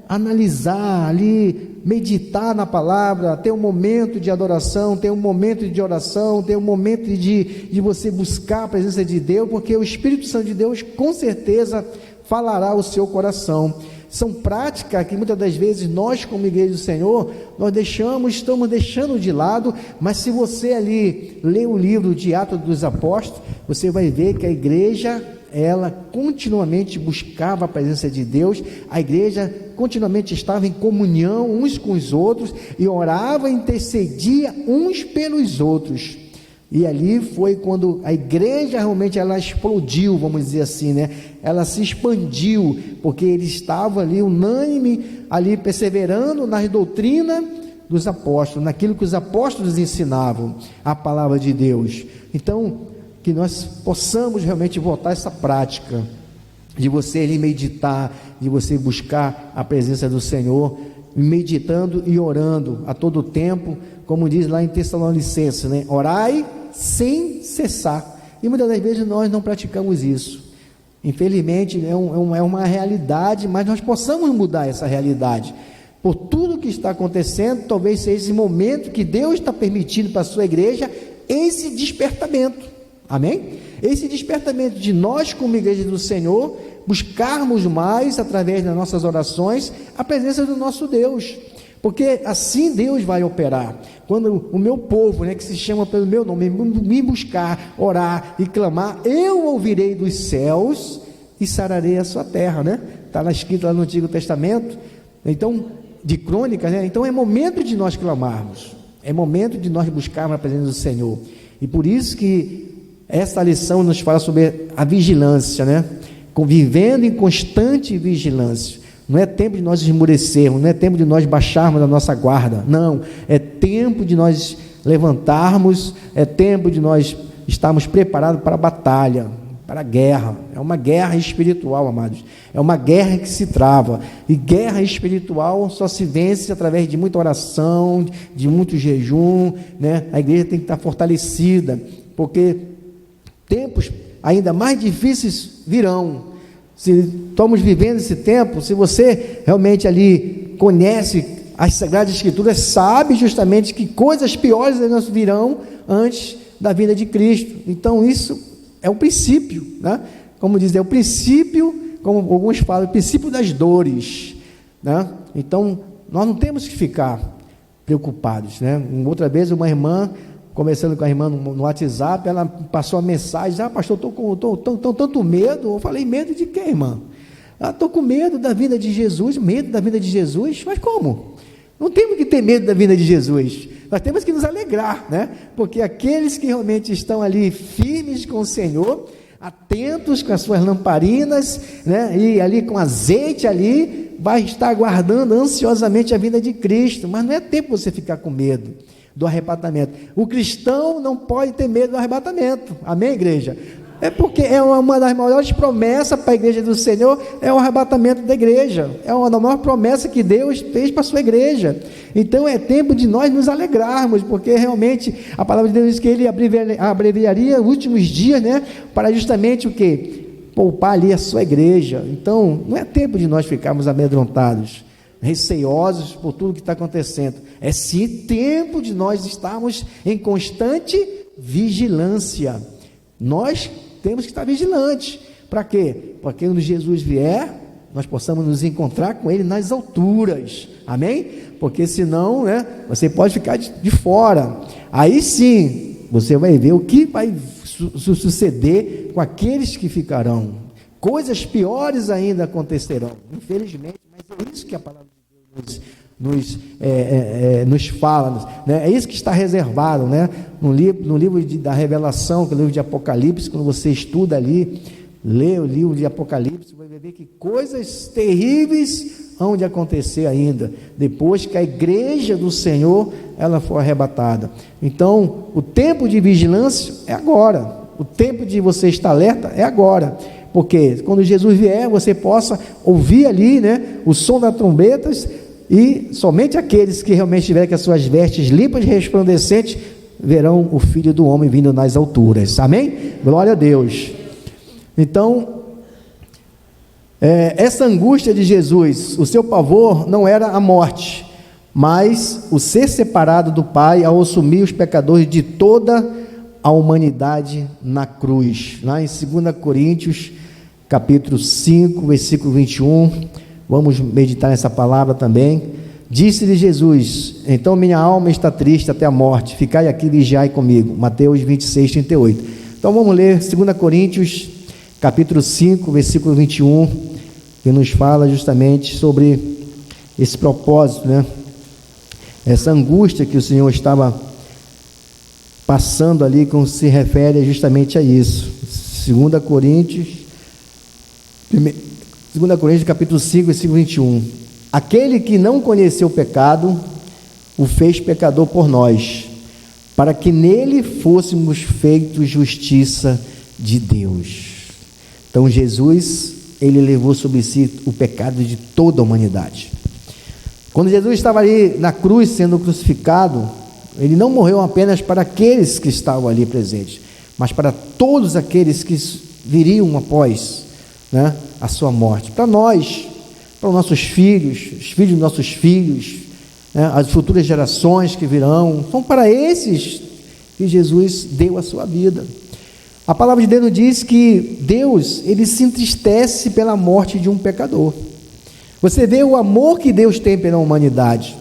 analisar ali, meditar na palavra, ter um momento de adoração, ter um momento de oração, ter um momento de você buscar a presença de Deus, porque o Espírito Santo de Deus com certeza falará ao seu coração. São práticas que muitas das vezes nós, como igreja do Senhor, estamos deixando de lado, mas se você ali ler o livro de Atos dos Apóstolos, você vai ver que a igreja, ela continuamente buscava a presença de Deus, a igreja continuamente estava em comunhão uns com os outros, e orava e intercedia uns pelos outros, e ali foi quando a igreja realmente ela explodiu, vamos dizer assim, ela se expandiu, porque eles estavam ali unânime, ali perseverando nas doutrinas dos apóstolos, naquilo que os apóstolos ensinavam, a palavra de Deus. Então, que nós possamos realmente voltar a essa prática, de você ali meditar, de você buscar a presença do Senhor, meditando e orando a todo tempo, como diz lá em Tessalonicenses, orai sem cessar, e muitas das vezes nós não praticamos isso, infelizmente é uma realidade, mas nós possamos mudar essa realidade, por tudo que está acontecendo. Talvez seja esse momento que Deus está permitindo para a sua igreja, esse despertamento, amém? Esse despertamento de nós como igreja do Senhor, buscarmos mais através das nossas orações, a presença do nosso Deus, porque assim Deus vai operar. Quando o meu povo, que se chama pelo meu nome, me buscar, orar e clamar, eu ouvirei dos céus e sararei a sua terra, está lá escrito lá no Antigo Testamento, então, de Crônicas, então é momento de nós clamarmos, é momento de nós buscarmos a presença do Senhor, e por isso que essa lição nos fala sobre a vigilância, convivendo em constante vigilância. Não é tempo de nós esmorecermos, não é tempo de nós baixarmos a nossa guarda, não, é tempo de nós levantarmos, é tempo de nós estarmos preparados para a batalha, para a guerra. É uma guerra espiritual, amados, é uma guerra que se trava, e guerra espiritual só se vence através de muita oração, de muito jejum, a igreja tem que estar fortalecida, porque tempos ainda mais difíceis virão. Se estamos vivendo esse tempo, se você realmente ali conhece as Sagradas Escrituras, sabe justamente que coisas piores virão antes da vinda de Cristo. Então isso é o princípio, como diz, é o princípio, como alguns falam, o princípio das dores, Então nós não temos que ficar preocupados, Outra vez uma irmã, conversando com a irmã no WhatsApp, ela passou a mensagem: pastor, estou com tanto medo. Eu falei: medo de quê, irmã? Estou com medo da vinda de Jesus, mas como? Não temos que ter medo da vinda de Jesus, nós temos que nos alegrar, né? Porque aqueles que realmente estão ali firmes com o Senhor, atentos com as suas lamparinas, né? E ali com azeite ali, vai estar aguardando ansiosamente a vinda de Cristo. Mas não é tempo você ficar com medo do arrebatamento. O cristão não pode ter medo do arrebatamento, amém, igreja? É porque é uma das maiores promessas para a igreja do Senhor, é o arrebatamento da igreja, é uma das maiores promessas que Deus fez para a sua igreja. Então é tempo de nós nos alegrarmos, porque realmente a palavra de Deus diz que Ele abreviaria os últimos dias, né, para justamente o quê? Poupar ali a sua igreja. Então não é tempo de nós ficarmos amedrontados, receosos por tudo que está acontecendo, é sim tempo de nós estarmos em constante vigilância. Nós temos que estar vigilantes. Para quê? Para que quando Jesus vier, nós possamos nos encontrar com Ele nas alturas, amém? Porque senão, né, você pode ficar de fora. Aí sim, você vai ver o que vai suceder com aqueles que ficarão. Coisas piores ainda acontecerão, infelizmente, mas é isso que a palavra de Deus nos fala, né? É isso que está reservado, né? No livro da Revelação, que é o livro de Apocalipse. Quando você estuda ali, lê o livro de Apocalipse, você vai ver que coisas terríveis hão de acontecer ainda, depois que a igreja do Senhor ela for arrebatada. Então, o tempo de vigilância é agora, o tempo de você estar alerta é agora, porque quando Jesus vier, você possa ouvir ali, né, o som das trombetas, e somente aqueles que realmente tiverem com as suas vestes limpas e resplandecentes verão o Filho do Homem vindo nas alturas, amém? Glória a Deus. Então, essa angústia de Jesus, o seu pavor não era a morte, mas o ser separado do Pai ao assumir os pecadores de toda a humanidade na cruz. Lá em 2 Coríntios capítulo 5, versículo 21, vamos meditar nessa palavra também. Disse-lhe Jesus: então minha alma está triste até a morte, ficai aqui e vigiai comigo. Mateus 26, 38. Então vamos ler 2 Coríntios capítulo 5, versículo 21, que nos fala justamente sobre esse propósito, né? Essa angústia que o Senhor estava passando ali, como se refere justamente a isso. 2 Coríntios capítulo 5, versículo 21. Aquele que não conheceu o pecado, o fez pecador por nós, para que nele fôssemos feitos justiça de Deus. Então Jesus, ele levou sobre si o pecado de toda a humanidade. Quando Jesus estava ali na cruz sendo crucificado, ele não morreu apenas para aqueles que estavam ali presentes, mas para todos aqueles que viriam após, né, a sua morte, para nós, para os nossos filhos, os filhos dos nossos filhos, né, as futuras gerações que virão. São para esses que Jesus deu a sua vida. A palavra de Deus diz que Deus, ele se entristece pela morte de um pecador. Você vê o amor que Deus tem pela humanidade,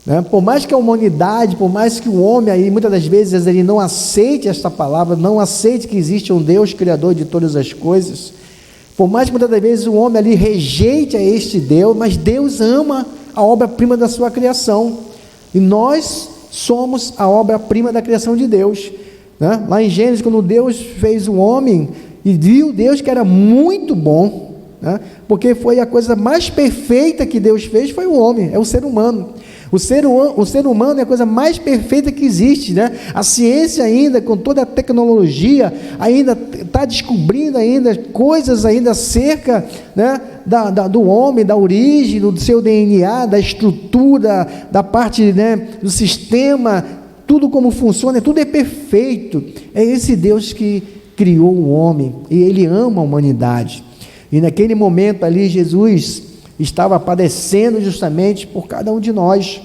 né? Por mais que a humanidade, por mais que o homem aí, muitas das vezes ele não aceite esta palavra, não aceite que existe um Deus criador de todas as coisas, por mais que muitas das vezes o homem ali rejeite a este Deus, mas Deus ama a obra-prima da sua criação, e nós somos a obra-prima da criação de Deus, né? Lá em Gênesis, quando Deus fez o homem, e viu Deus que era muito bom, né? Porque foi a coisa mais perfeita que Deus fez, foi o homem, é o ser humano. O ser humano é a coisa mais perfeita que existe, né? A ciência ainda, com toda a tecnologia, ainda está descobrindo ainda coisas ainda acerca, né, do homem, da origem, do seu DNA, da estrutura, da parte, né, do sistema, tudo como funciona, tudo é perfeito. É esse Deus que criou o homem, e Ele ama a humanidade. E naquele momento ali, Jesus estava padecendo justamente por cada um de nós.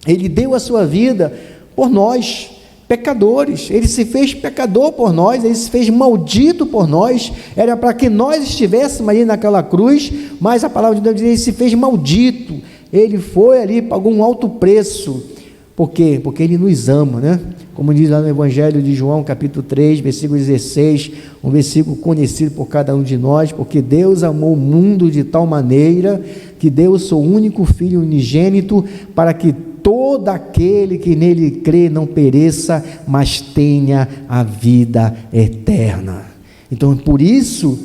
Ele deu a sua vida por nós, pecadores. Ele se fez pecador por nós, ele se fez maldito por nós. Era para que nós estivéssemos ali naquela cruz, mas a palavra de Deus diz: ele se fez maldito. Ele foi ali, pagou um alto preço. Por quê? Porque ele nos ama, né? como diz lá no Evangelho de João, capítulo 3, versículo 16, um versículo conhecido por cada um de nós, porque Deus amou o mundo de tal maneira que deu o seu único Filho unigênito, para que todo aquele que nele crê não pereça, mas tenha a vida eterna. Então, por isso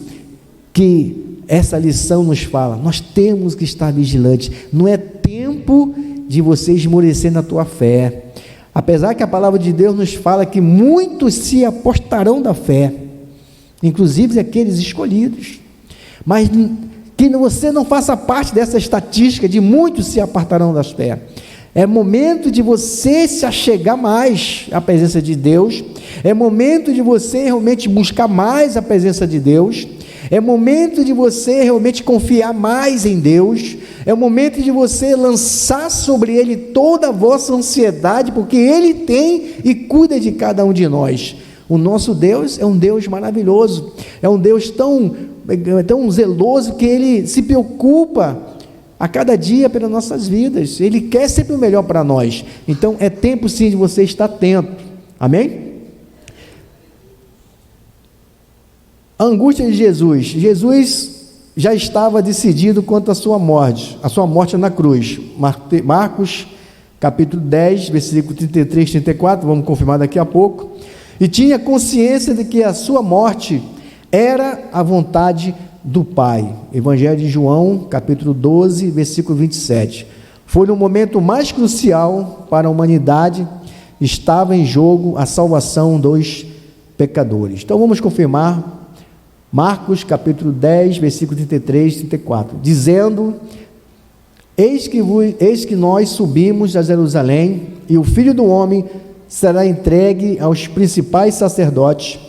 que essa lição nos fala, nós temos que estar vigilantes, não é tempo de você esmorecer na tua fé, apesar que a palavra de Deus nos fala que muitos se apostarão da fé, inclusive aqueles escolhidos, mas que você não faça parte dessa estatística de muitos se apartarão da fé. É momento de você se achegar mais à presença de Deus, é momento de você realmente buscar mais a presença de Deus, é momento de você realmente confiar mais em Deus, é o momento de você lançar sobre Ele toda a vossa ansiedade, porque Ele tem e cuida de cada um de nós. O nosso Deus é um Deus maravilhoso, é um Deus tão zeloso, que Ele se preocupa a cada dia pelas nossas vidas, Ele quer sempre o melhor para nós. Então é tempo sim de você estar atento, amém? A angústia de Jesus já estava decidido quanto à sua morte na cruz. Marcos capítulo 10, versículo 33 e 34, vamos confirmar daqui a pouco, e tinha consciência de que a sua morte era a vontade do Pai. Evangelho de João, capítulo 12, versículo 27. Foi no momento mais crucial para a humanidade, estava em jogo a salvação dos pecadores. Então vamos confirmar Marcos capítulo 10, versículo 33 e 34, dizendo: eis que nós subimos a Jerusalém, e o Filho do Homem será entregue aos principais sacerdotes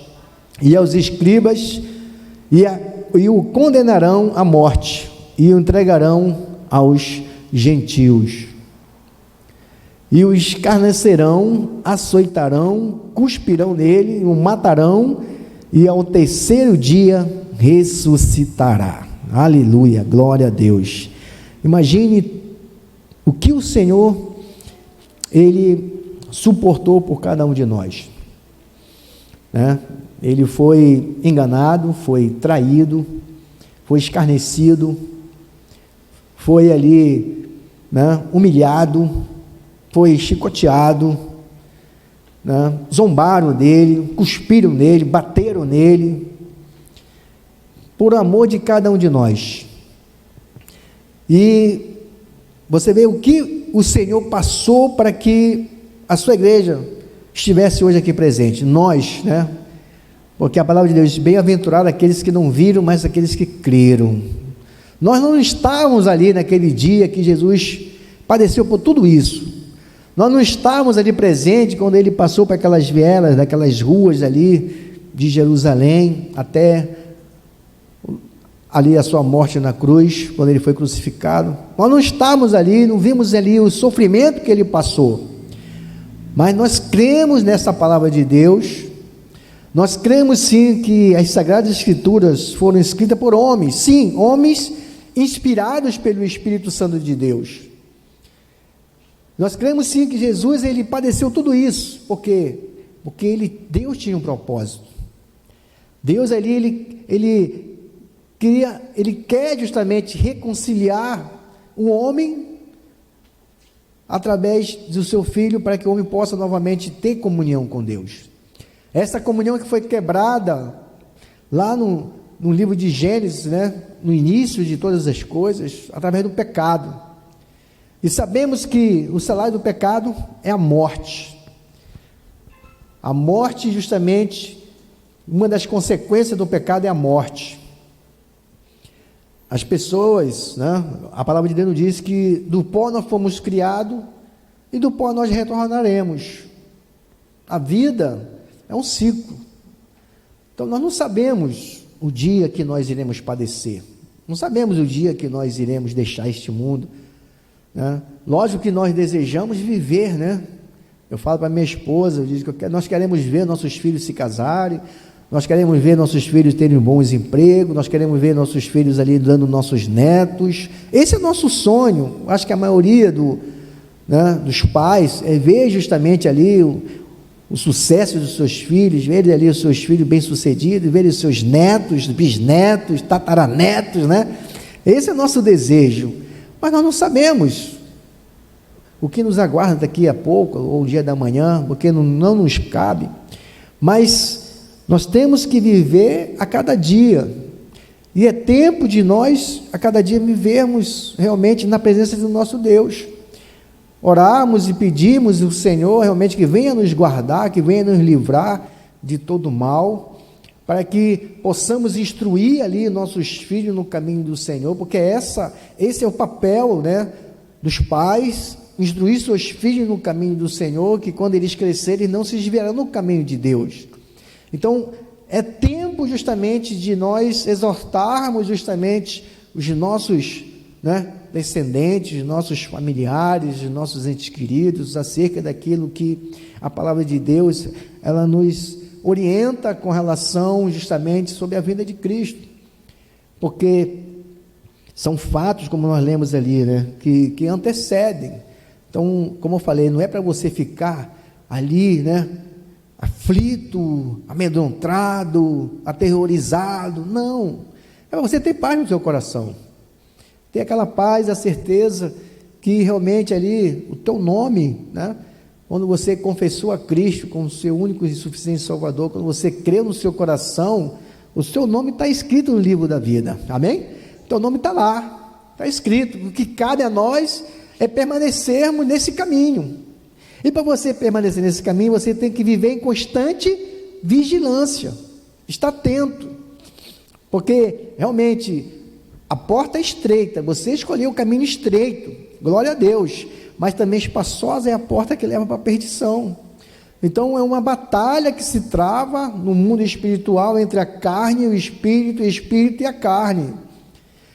e aos escribas, e o condenarão à morte, e o entregarão aos gentios, e o escarnecerão, açoitarão, cuspirão nele, o matarão, e ao terceiro dia ressuscitará. Aleluia, glória a Deus. Imagine o que o Senhor, Ele suportou por cada um de nós, né? Ele foi enganado, foi traído, foi escarnecido, foi ali, né, humilhado, foi chicoteado, né, zombaram dele, cuspiram nele, bateram nele, por amor de cada um de nós. E você vê o que o Senhor passou para que a sua igreja estivesse hoje aqui presente, nós, né? Porque a palavra de Deus diz: bem-aventurado aqueles que não viram, mas aqueles que creram. Nós não estávamos ali naquele dia que Jesus padeceu por tudo isso, nós não estávamos ali presentes quando Ele passou por aquelas vielas, daquelas ruas ali de Jerusalém, até ali a sua morte na cruz, quando Ele foi crucificado. Nós não estávamos ali, não vimos ali o sofrimento que Ele passou, mas nós cremos nessa palavra de Deus. Nós cremos sim que as Sagradas Escrituras foram escritas por homens, sim, homens inspirados pelo Espírito Santo de Deus. Nós cremos sim que Jesus, Ele padeceu tudo isso, porque Deus tinha um propósito. Deus ali, Ele quer justamente reconciliar o homem através do seu Filho, para que o homem possa novamente ter comunhão com Deus. Essa comunhão que foi quebrada lá no livro de Gênesis, né, no início de todas as coisas, através do pecado. E sabemos que o salário do pecado é a morte. A morte, justamente, uma das consequências do pecado é a morte. As pessoas, né, a palavra de Deus diz que do pó nós fomos criados e do pó nós retornaremos. A vida é um ciclo. Então nós não sabemos o dia que nós iremos padecer, não sabemos o dia que nós iremos deixar este mundo, né? Lógico que nós desejamos viver, né? Eu falo para minha esposa, eu digo que nós queremos ver nossos filhos se casarem, nós queremos ver nossos filhos terem bons empregos, nós queremos ver nossos filhos ali dando nossos netos. Esse é o nosso sonho. Acho que a maioria dos pais é ver justamente ali o sucesso dos seus filhos, ver ali os seus filhos bem-sucedidos, ver os seus netos, bisnetos, tataranetos, né? Esse é o nosso desejo, mas nós não sabemos o que nos aguarda daqui a pouco, ou o dia da manhã, porque não nos cabe, mas nós temos que viver a cada dia, e é tempo de nós, a cada dia, vivermos realmente na presença do nosso Deus, orarmos e pedimos ao Senhor realmente que venha nos guardar, que venha nos livrar de todo mal, para que possamos instruir ali nossos filhos no caminho do Senhor, porque esse é o papel, né, dos pais, instruir seus filhos no caminho do Senhor, que quando eles crescerem não se desviarão no caminho de Deus. Então é tempo justamente de nós exortarmos justamente os nossos, né, descendentes, nossos familiares, nossos entes queridos, acerca daquilo que a palavra de Deus, ela nos orienta com relação justamente sobre a vinda de Cristo, porque são fatos, como nós lemos ali, né, que antecedem. Então, como eu falei, não é para você ficar ali, né, aflito, amedrontado, aterrorizado, não, é para você ter paz no seu coração, ter aquela paz, a certeza que realmente ali, o teu nome, né, quando você confessou a Cristo como seu único e suficiente Salvador, quando você creu no seu coração, o seu nome está escrito no livro da vida, amém? O teu nome está lá, está escrito. O que cabe a nós é permanecermos nesse caminho, e para você permanecer nesse caminho, você tem que viver em constante vigilância, estar atento, porque realmente a porta é estreita, você escolheu o caminho estreito, glória a Deus, mas também espaçosa é a porta que leva para a perdição. Então é uma batalha que se trava no mundo espiritual entre a carne e o espírito e a carne.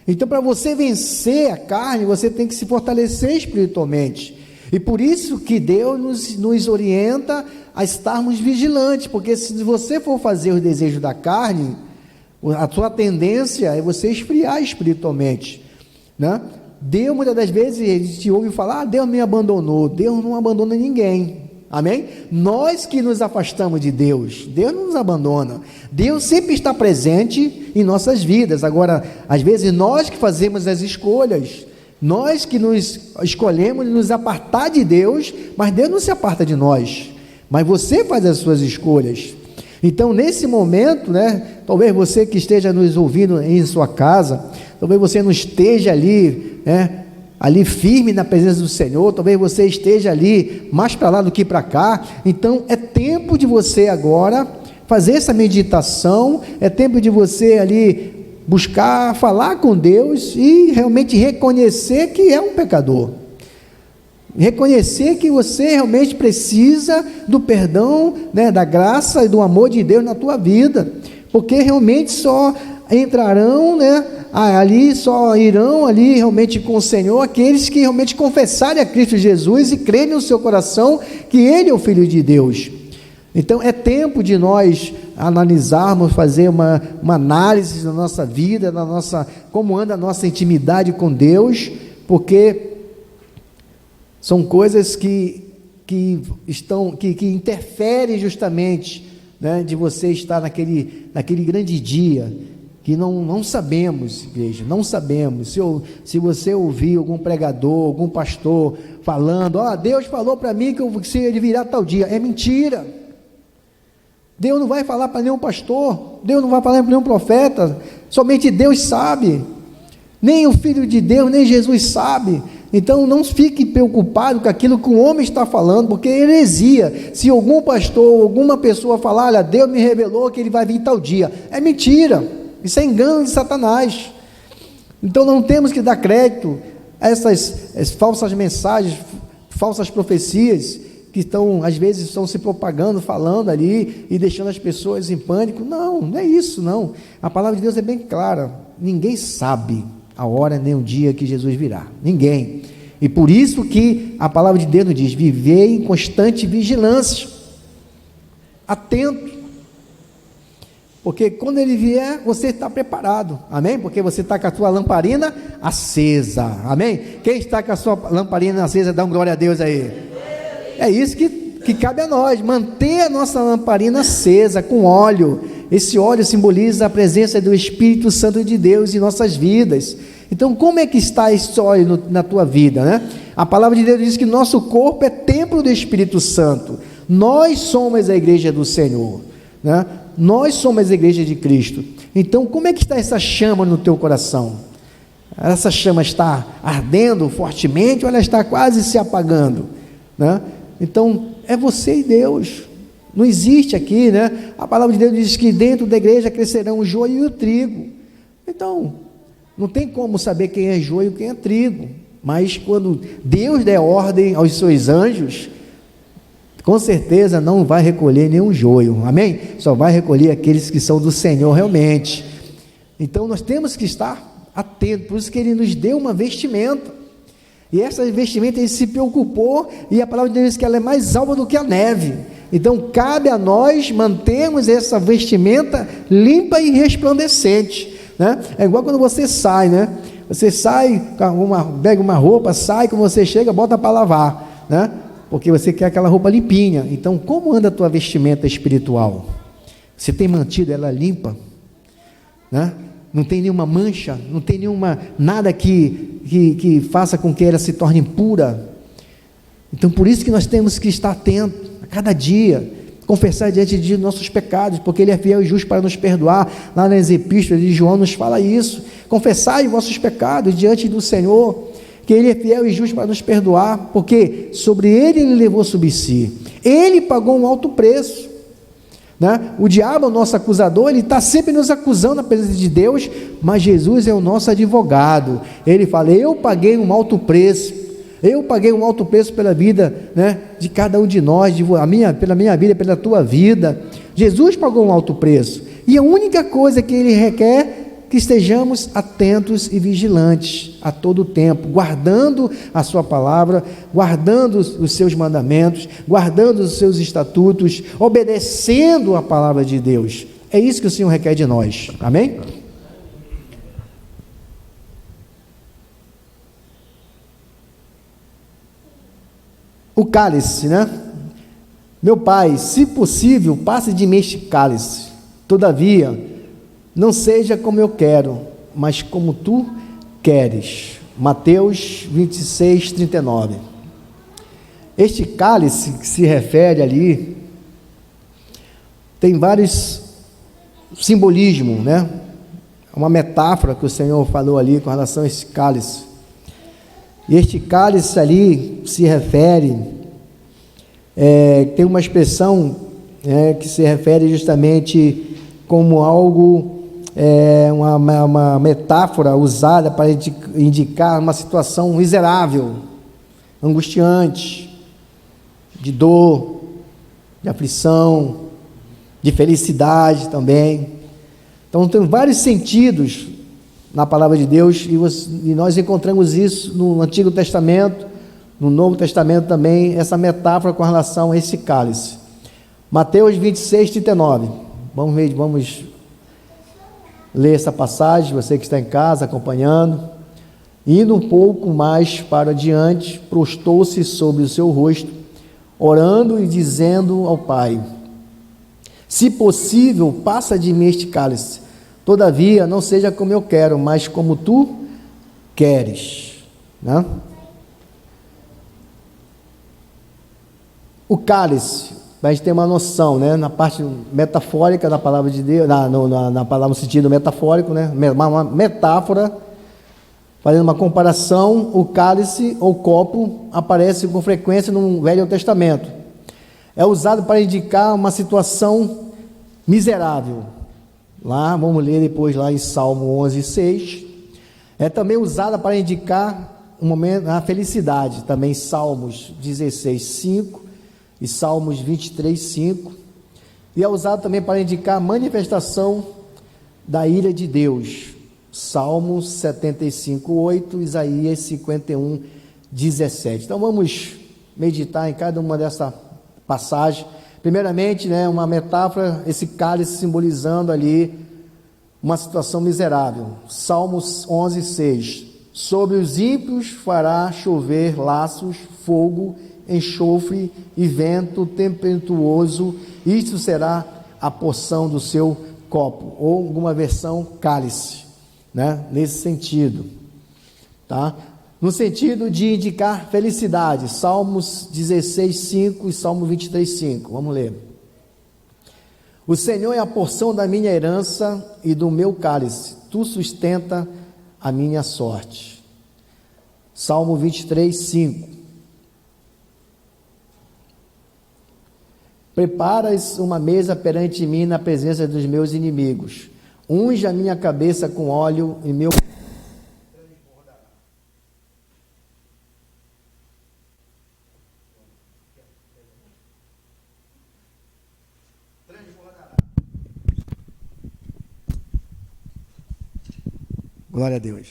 Então, para você vencer a carne, você tem que se fortalecer espiritualmente, e por isso que Deus nos orienta a estarmos vigilantes, porque se você for fazer os desejos da carne, a sua tendência é você esfriar espiritualmente, né? Deus, muitas das vezes, a gente ouve falar, Deus me abandonou. Deus não abandona ninguém, amém? Nós que nos afastamos de Deus, Deus não nos abandona, Deus sempre está presente em nossas vidas. Agora, às vezes nós que fazemos as escolhas, nós que nos escolhemos nos apartar de Deus, mas Deus não se aparta de nós, mas você faz as suas escolhas. Então, nesse momento, né, talvez você que esteja nos ouvindo em sua casa, talvez você não esteja ali, né, ali firme na presença do Senhor, talvez você esteja ali mais para lá do que para cá. Então é tempo de você agora fazer essa meditação, é tempo de você ali buscar falar com Deus e realmente reconhecer que é um pecador, reconhecer que você realmente precisa do perdão, né, da graça e do amor de Deus na tua vida, porque realmente só entrarão, né, ali, só irão ali realmente com o Senhor aqueles que realmente confessarem a Cristo Jesus e crerem no seu coração que Ele é o Filho de Deus. Então é tempo de nós analisarmos, fazer uma análise da nossa vida, como anda a nossa intimidade com Deus, porque são coisas que interferem justamente, né, de você estar naquele grande dia, que não sabemos, igreja, não sabemos. Se você ouvir algum pregador, algum pastor falando, Deus falou para mim que você virá tal dia, é mentira. Deus não vai falar para nenhum pastor, Deus não vai falar para nenhum profeta, somente Deus sabe, nem o Filho de Deus, nem Jesus sabe. Então não fique preocupado com aquilo que o homem está falando, porque é heresia. Se algum pastor, alguma pessoa falar, olha, Deus me revelou que ele vai vir tal dia, é mentira, isso é engano de Satanás. Então não temos que dar crédito a essas falsas mensagens, falsas profecias, que às vezes estão se propagando, falando ali, e deixando as pessoas em pânico. Não é isso, não. A palavra de Deus é bem clara, ninguém sabe a hora nem o dia que Jesus virá, ninguém. E por isso que a palavra de Deus nos diz, viver em constante vigilância, atento, porque quando ele vier, você está preparado, amém? Porque você está com a sua lamparina acesa, amém? Quem está com a sua lamparina acesa, dá um glória a Deus aí. É isso que que cabe a nós manter a nossa lamparina acesa com óleo. Esse óleo simboliza a presença do Espírito Santo de Deus em nossas vidas. Então, como é que está esse óleo na tua vida, né? A palavra de Deus diz que nosso corpo é templo do Espírito Santo. Nós somos a igreja do Senhor, né? Nós somos a igreja de Cristo. Então, como é que está essa chama no teu coração? Essa chama está ardendo fortemente ou ela está quase se apagando, né? Então, é você e Deus. Não existe aqui, né? A palavra de Deus diz que dentro da igreja crescerão o joio e o trigo. Então, não tem como saber quem é joio e quem é trigo. Mas quando Deus der ordem aos seus anjos, com certeza não vai recolher nenhum joio, amém? Só vai recolher aqueles que são do Senhor realmente. Então nós temos que estar atentos, por isso que Ele nos deu uma vestimenta, e essa vestimenta Ele se preocupou, e a palavra de Deus diz que ela é mais alva do que a neve. Então cabe a nós mantermos essa vestimenta limpa e resplandecente, né? É igual quando você sai, né? Você sai, pega uma roupa, sai, quando você chega, bota para lavar, né? Porque você quer aquela roupa limpinha. Então, como anda a tua vestimenta espiritual? Você tem mantido ela limpa, né? Não tem nenhuma mancha, não tem nada que faça com que ela se torne impura. Então, por isso que nós temos que estar atentos a cada dia, confessar diante de nossos pecados, porque Ele é fiel e justo para nos perdoar. Lá nas epístolas de João nos fala isso: confessai os vossos pecados diante do Senhor, que Ele é fiel e justo para nos perdoar, porque sobre Ele levou sobre si, Ele pagou um alto preço, né? O diabo é o nosso acusador, ele está sempre nos acusando na presença de Deus, mas Jesus é o nosso advogado. Ele fala: eu paguei um alto preço, eu paguei um alto preço pela vida, né, de cada um de nós, pela minha vida, pela tua vida. Jesus pagou um alto preço, e a única coisa que Ele requer que estejamos atentos e vigilantes a todo o tempo, guardando a sua palavra, guardando os seus mandamentos, guardando os seus estatutos, obedecendo a palavra de Deus. É isso que o Senhor requer de nós, amém? O cálice, né? Meu Pai, se possível, passe de mim este cálice, todavia não seja como eu quero, mas como tu queres. Mateus 26, 39. Este cálice que se refere ali, tem vários simbolismos, né? Uma metáfora que o Senhor falou ali com relação a esse cálice. E este cálice ali se refere, tem uma expressão que se refere justamente como algo, uma metáfora usada para indicar uma situação miserável, angustiante, de dor, de aflição, de felicidade também. Então tem vários sentidos na palavra de Deus, e nós encontramos isso no Antigo Testamento, no Novo Testamento também, essa metáfora com relação a esse cálice. Mateus 26, 39. Vamos ler essa passagem, você que está em casa acompanhando. Indo um pouco mais para adiante, prostou-se sobre o seu rosto, orando e dizendo ao Pai: se possível, passa de mim este cálice, todavia não seja como eu quero, mas como tu queres, né? O cálice, para a gente ter uma noção, né? Na parte metafórica da palavra de Deus, na palavra no sentido metafórico, né? Uma metáfora, fazendo uma comparação, o cálice ou copo aparece com frequência no Velho Testamento. É usado para indicar uma situação miserável. Lá, vamos ler depois lá em Salmo 11, 6. É também usada para indicar um momento, a felicidade, também Salmos 16, 5 e Salmos 23, 5. E é usado também para indicar a manifestação da ira de Deus. Salmos 75, 8, Isaías 51, 17. Então vamos meditar em cada uma dessa passagem. Primeiramente, né, uma metáfora, esse cálice simbolizando ali uma situação miserável. Salmos 11, 6. Sobre os ímpios fará chover laços, fogo enxofre e vento tempestuoso, isto será a porção do seu copo, ou alguma versão cálice, né? Nesse sentido, tá? No sentido de indicar felicidade, Salmos 16:5 e Salmo 23:5, vamos ler. O Senhor é a porção da minha herança e do meu cálice, tu sustenta a minha sorte. Salmo 23:5. Preparas uma mesa perante mim na presença dos meus inimigos. Unge a minha cabeça com óleo e meu... Glória a Deus.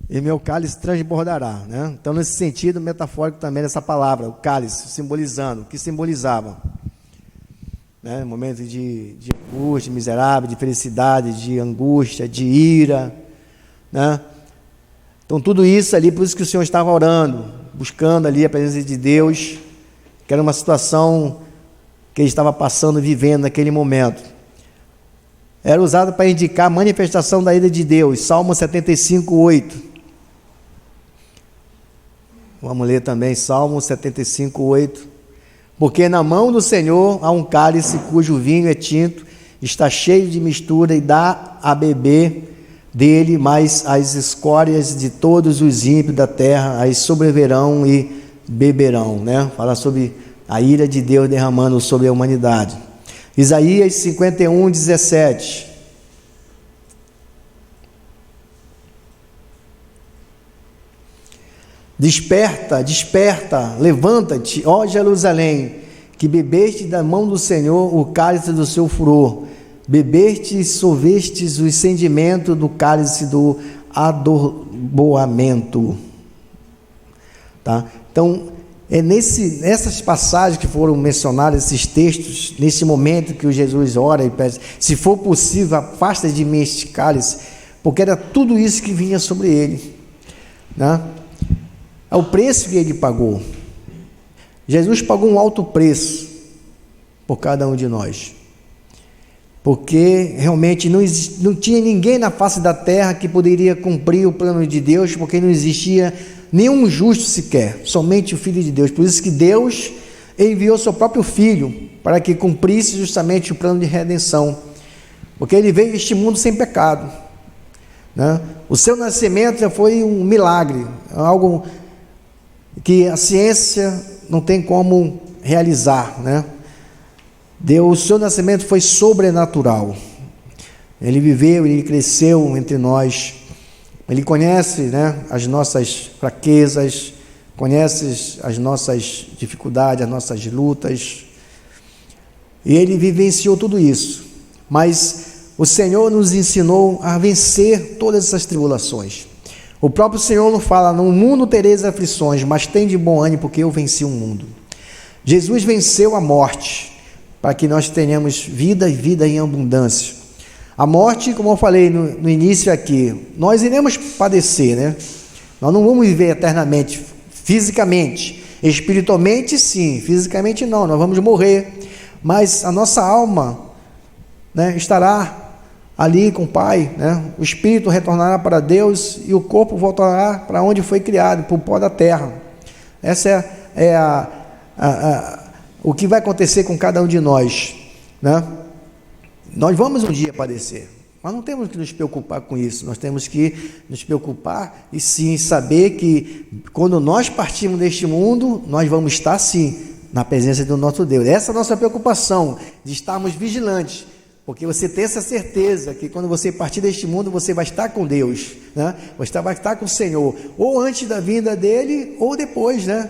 E meu cálice transbordará, né? Então, nesse sentido metafórico também dessa palavra, o cálice, simbolizando, o que simbolizava, né? Momento de angústia, miserável, de felicidade, de angústia, de ira, né? Então, tudo isso ali, por isso que o Senhor estava orando, buscando ali a presença de Deus, que era uma situação que ele estava passando, vivendo naquele momento. Era usado para indicar a manifestação da ira de Deus, Salmo 75:8. Vamos ler também Salmo 75:8. Porque na mão do Senhor há um cálice cujo vinho é tinto, está cheio de mistura e dá a beber dele, mas as escórias de todos os ímpios da terra as sobreverão e beberão, né? Fala sobre a ira de Deus derramando sobre a humanidade. Isaías 51:17. Desperta, desperta, levanta-te, ó Jerusalém, que bebeste da mão do Senhor o cálice do seu furor, bebeste e sorvestes o incendimento do cálice do adorboamento. Tá? Então, é nessas passagens que foram mencionadas, esses textos, nesse momento que o Jesus ora e pede, se for possível, afasta de mim este cálice, porque era tudo isso que vinha sobre ele, né? É o preço que ele pagou. Jesus pagou um alto preço por cada um de nós, porque realmente não tinha ninguém na face da terra que poderia cumprir o plano de Deus, porque não existia nenhum justo sequer, somente o Filho de Deus. Por isso que Deus enviou seu próprio Filho para que cumprisse justamente o plano de redenção, porque ele veio a este mundo sem pecado, né? O seu nascimento já foi um milagre, algo que a ciência não tem como realizar, né? O seu nascimento foi sobrenatural. Ele viveu, ele cresceu entre nós. Ele conhece, né, as nossas fraquezas, conhece as nossas dificuldades, as nossas lutas. E ele vivenciou tudo isso. Mas o Senhor nos ensinou a vencer todas essas tribulações. O próprio Senhor nos fala: no mundo tereis aflições, mas tem de bom ânimo, porque eu venci o mundo. Jesus venceu a morte, para que nós tenhamos vida e vida em abundância. A morte, como eu falei no início aqui, nós iremos padecer, né? Nós não vamos viver eternamente, fisicamente. Espiritualmente sim, fisicamente não, nós vamos morrer. Mas a nossa alma, né, estará ali com o Pai, né? O espírito retornará para Deus e o corpo voltará para onde foi criado, para o pó da terra. Essa é o que vai acontecer com cada um de nós, né? Nós vamos um dia padecer, mas não temos que nos preocupar com isso. Nós temos que nos preocupar e sim saber que quando nós partirmos deste mundo, nós vamos estar sim na presença do nosso Deus. Essa é a nossa preocupação, de estarmos vigilantes, porque você tem essa certeza que quando você partir deste mundo, você vai estar com Deus, né? Você vai estar com o Senhor, ou antes da vinda dele, ou depois, né?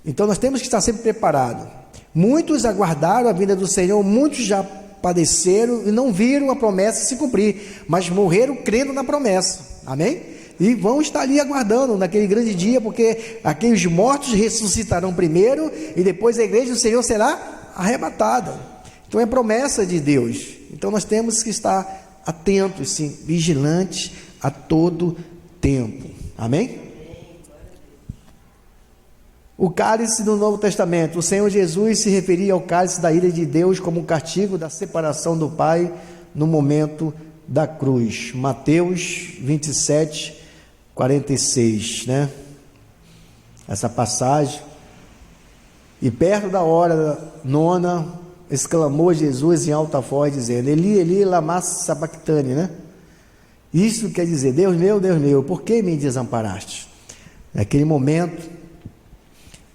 Então nós temos que estar sempre preparados. Muitos aguardaram a vinda do Senhor, muitos já padeceram e não viram a promessa se cumprir, mas morreram crendo na promessa, amém? E vão estar ali aguardando naquele grande dia, porque aqueles mortos ressuscitarão primeiro, e depois a igreja do Senhor será arrebatada. Então é promessa de Deus. Então nós temos que estar atentos, sim, vigilantes a todo tempo. Amém? O cálice do Novo Testamento. O Senhor Jesus se referia ao cálice da ira de Deus como um castigo da separação do Pai no momento da cruz. Mateus 27, 46, né? Essa passagem. E perto da hora nona, exclamou Jesus em alta voz, dizendo: Eli, Eli, lama sabachthani, né? Isso quer dizer: Deus meu, por que me desamparaste? Naquele momento,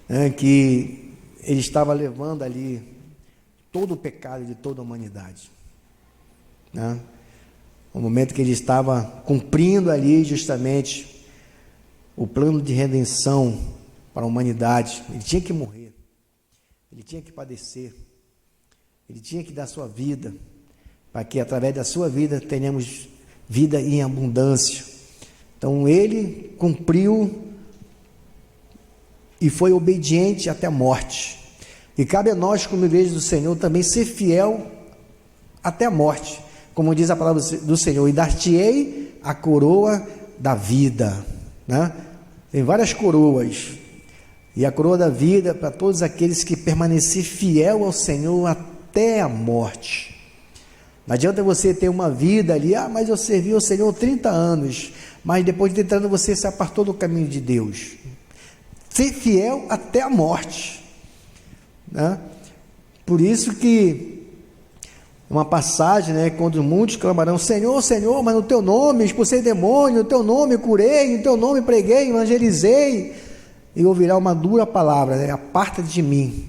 né, que ele estava levando ali todo o pecado de toda a humanidade, né? O momento que ele estava cumprindo ali justamente o plano de redenção para a humanidade. Ele tinha que morrer, ele tinha que padecer, ele tinha que dar sua vida, para que através da sua vida tenhamos vida em abundância. Então ele cumpriu e foi obediente até a morte. E cabe a nós, como igreja do Senhor, também ser fiel até a morte, como diz a palavra do Senhor: e dar-te-ei a coroa da vida, né? Tem várias coroas, e a coroa da vida para todos aqueles que permanecer fiel ao Senhor até a morte. Não adianta você ter uma vida ali: mas eu servi ao Senhor 30 anos, mas depois de 30 anos você se apartou do caminho de Deus. Ser fiel até a morte, né? Por isso que uma passagem, né, quando muitos clamarão: Senhor, Senhor, mas no teu nome expulsei demônio, no teu nome curei, no teu nome preguei, evangelizei, e ouvirá uma dura palavra, né? Aparta-te de mim,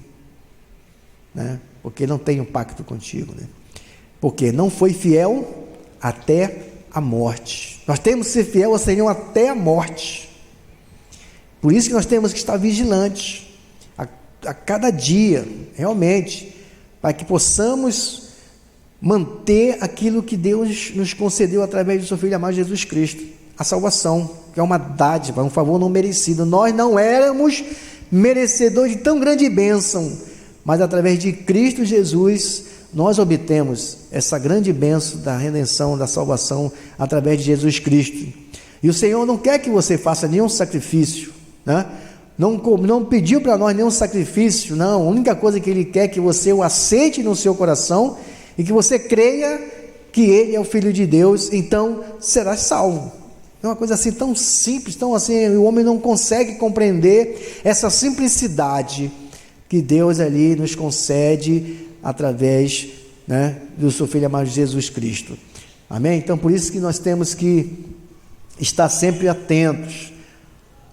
né? Porque não tenho pacto contigo, né? Porque não foi fiel até a morte. Nós temos que ser fiel ao Senhor até a morte. Por isso que nós temos que estar vigilantes a cada dia, realmente, para que possamos manter aquilo que Deus nos concedeu através do seu Filho amado Jesus Cristo, a salvação, que é uma dádiva, um favor não merecido. Nós não éramos merecedores de tão grande bênção, mas através de Cristo Jesus nós obtemos essa grande bênção da redenção, da salvação, através de Jesus Cristo. E o Senhor não quer que você faça nenhum sacrifício, né? Não pediu para nós nenhum sacrifício, não. A única coisa que Ele quer é que você o aceite no seu coração e que você creia que Ele é o Filho de Deus, então será salvo. É uma coisa assim tão simples, tão assim, o homem não consegue compreender essa simplicidade que Deus ali nos concede através, né, do seu Filho amado Jesus Cristo. Amém? Então por isso que nós temos que estar sempre atentos,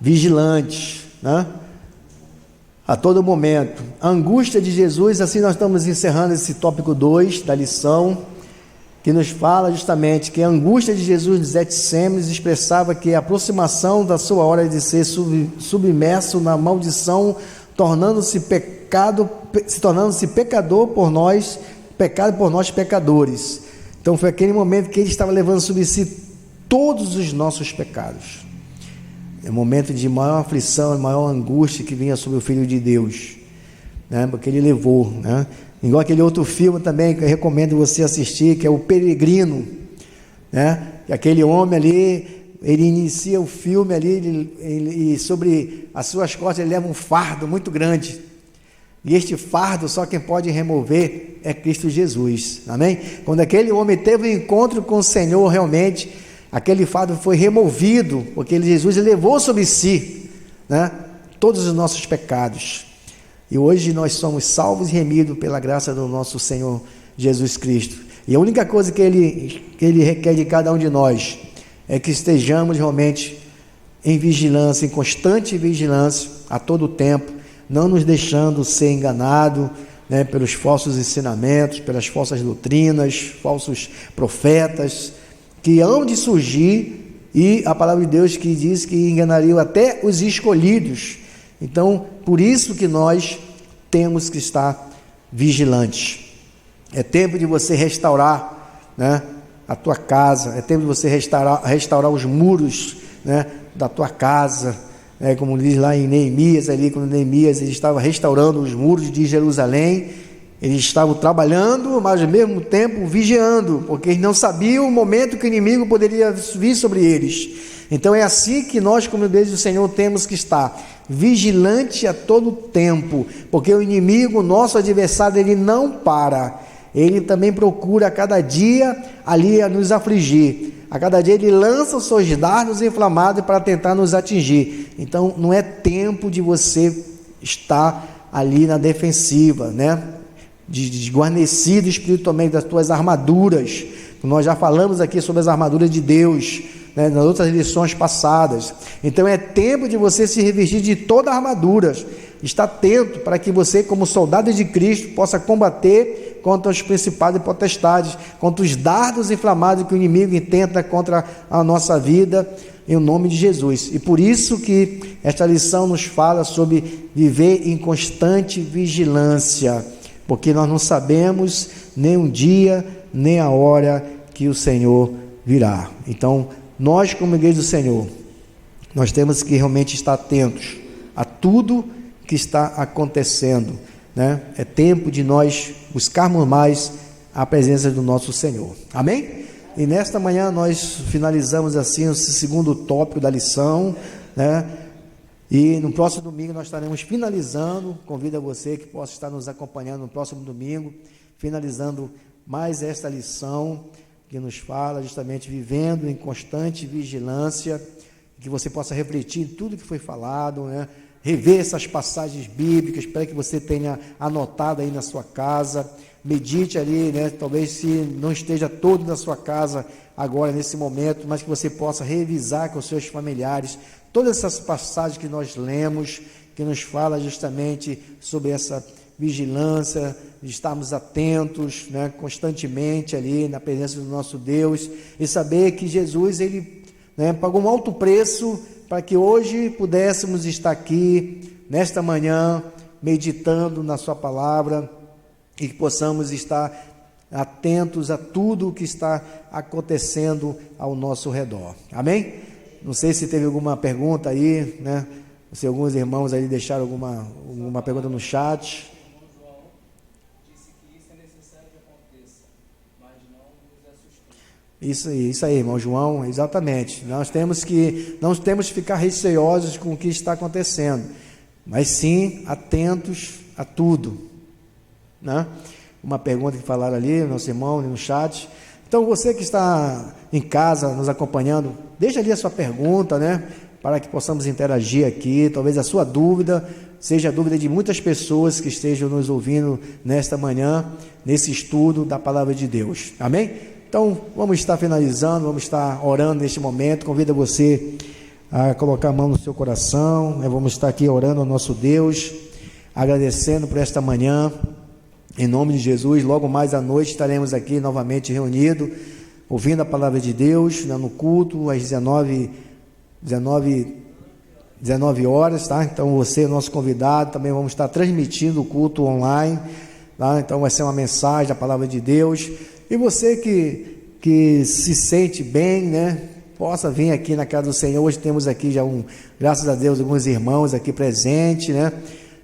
vigilantes, né, a todo momento. A angústia de Jesus, assim nós estamos encerrando esse tópico 2 da lição, que nos fala justamente que a angústia de Jesus de Getsêmenes expressava que a aproximação da sua hora de ser submerso na maldição, tornando-se pecador por nós, pecado por nós pecadores. Então foi aquele momento que Ele estava levando sobre si todos os nossos pecados. É um momento de maior aflição, maior angústia que vinha sobre o Filho de Deus, né? Porque Ele levou, né? Igual aquele outro filme também que eu recomendo você assistir, que é O Peregrino, né? Que aquele homem ali, ele inicia o filme ali, e sobre as suas costas ele leva um fardo muito grande, e este fardo só quem pode remover é Cristo Jesus, amém? Quando aquele homem teve um encontro com o Senhor, realmente aquele fardo foi removido, porque Jesus levou sobre si, né, todos os nossos pecados. E hoje nós somos salvos e remidos pela graça do nosso Senhor Jesus Cristo. E a única coisa que Ele requer de cada um de nós é que estejamos realmente em vigilância, em constante vigilância a todo tempo, não nos deixando ser enganado, né, pelos falsos ensinamentos, pelas falsas doutrinas, falsos profetas, que hão de surgir, e a palavra de Deus que diz que enganariam até os escolhidos. Então, por isso que nós temos que estar vigilantes. É tempo de você restaurar, né, a tua casa, é tempo de você restaurar os muros, né, da tua casa, né, como diz lá em Neemias, ali, quando Neemias ele estava restaurando os muros de Jerusalém, eles estavam trabalhando, mas ao mesmo tempo vigiando, porque eles não sabiam o momento que o inimigo poderia vir sobre eles. Então é assim que nós, como igreja do Senhor, temos que estar vigilante a todo tempo, porque o inimigo, nosso adversário, ele não para, ele também procura a cada dia ali a nos afligir, a cada dia ele lança os seus dardos inflamados para tentar nos atingir. Então não é tempo de você estar ali na defensiva, né? Desguarnecido espiritualmente das tuas armaduras. Nós já falamos aqui sobre as armaduras de Deus, né, nas outras lições passadas. Então é tempo de você se revestir de toda a armadura. Está atento para que você, como soldado de Cristo, possa combater contra os principados e potestades, contra os dardos inflamados que o inimigo intenta contra a nossa vida, em nome de Jesus. E por isso que esta lição nos fala sobre viver em constante vigilância, porque nós não sabemos nem um dia, nem a hora que o Senhor virá. Então, nós como igreja do Senhor, nós temos que realmente estar atentos a tudo que está acontecendo, né? É tempo de nós buscarmos mais a presença do nosso Senhor. Amém? E nesta manhã nós finalizamos assim esse segundo tópico da lição, né? E no próximo domingo nós estaremos finalizando. Convido a você que possa estar nos acompanhando no próximo domingo, finalizando mais esta lição que nos fala justamente vivendo em constante vigilância, que você possa refletir em tudo que foi falado, né? Rever essas passagens bíblicas, espero que você tenha anotado aí na sua casa, medite ali, né? Talvez se não esteja todo na sua casa agora nesse momento, mas que você possa revisar com os seus familiares todas essas passagens que nós lemos, que nos fala justamente sobre essa vigilância, de estarmos atentos, né, constantemente ali na presença do nosso Deus, e saber que Jesus, ele, né, pagou um alto preço para que hoje pudéssemos estar aqui, nesta manhã, meditando na sua palavra, e que possamos estar atentos a tudo o que está acontecendo ao nosso redor. Amém? Não sei se teve alguma pergunta aí, né? Se alguns irmãos aí deixaram alguma pergunta no chat. Isso aí, irmão João, exatamente. Não temos que ficar receosos com o que está acontecendo, mas sim atentos a tudo, né? Uma pergunta que falaram ali, nosso irmão ali no chat. Então você que está em casa nos acompanhando, deixa ali a sua pergunta, né? Para que possamos interagir aqui. Talvez a sua dúvida seja a dúvida de muitas pessoas que estejam nos ouvindo nesta manhã, nesse estudo da palavra de Deus. Amém? Então, vamos estar finalizando, vamos estar orando neste momento. Convido você a colocar a mão no seu coração, né? Vamos estar aqui orando ao nosso Deus, agradecendo por esta manhã, em nome de Jesus. Logo mais à noite estaremos aqui novamente reunidos, ouvindo a palavra de Deus, né, no culto, às 19 horas, tá? Então você, nosso convidado, também vamos estar transmitindo o culto online, tá? Então vai ser uma mensagem da palavra de Deus. E você que se sente bem, né, possa vir aqui na casa do Senhor. Hoje temos aqui já graças a Deus, alguns irmãos aqui presentes, né?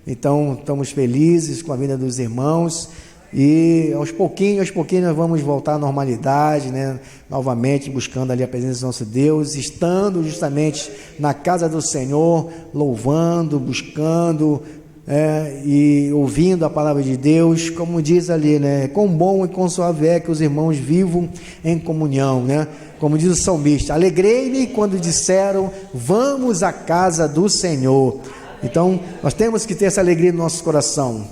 Então estamos felizes com a vinda dos irmãos. E aos pouquinhos nós vamos voltar à normalidade, né? Novamente buscando ali a presença do nosso Deus, estando justamente na casa do Senhor, louvando, buscando, e ouvindo a palavra de Deus, como diz ali, né? Quão bom e quão suave é que os irmãos vivam em comunhão, né? Como diz o salmista: alegrei-me quando disseram, vamos à casa do Senhor. Então nós temos que ter essa alegria no nosso coração.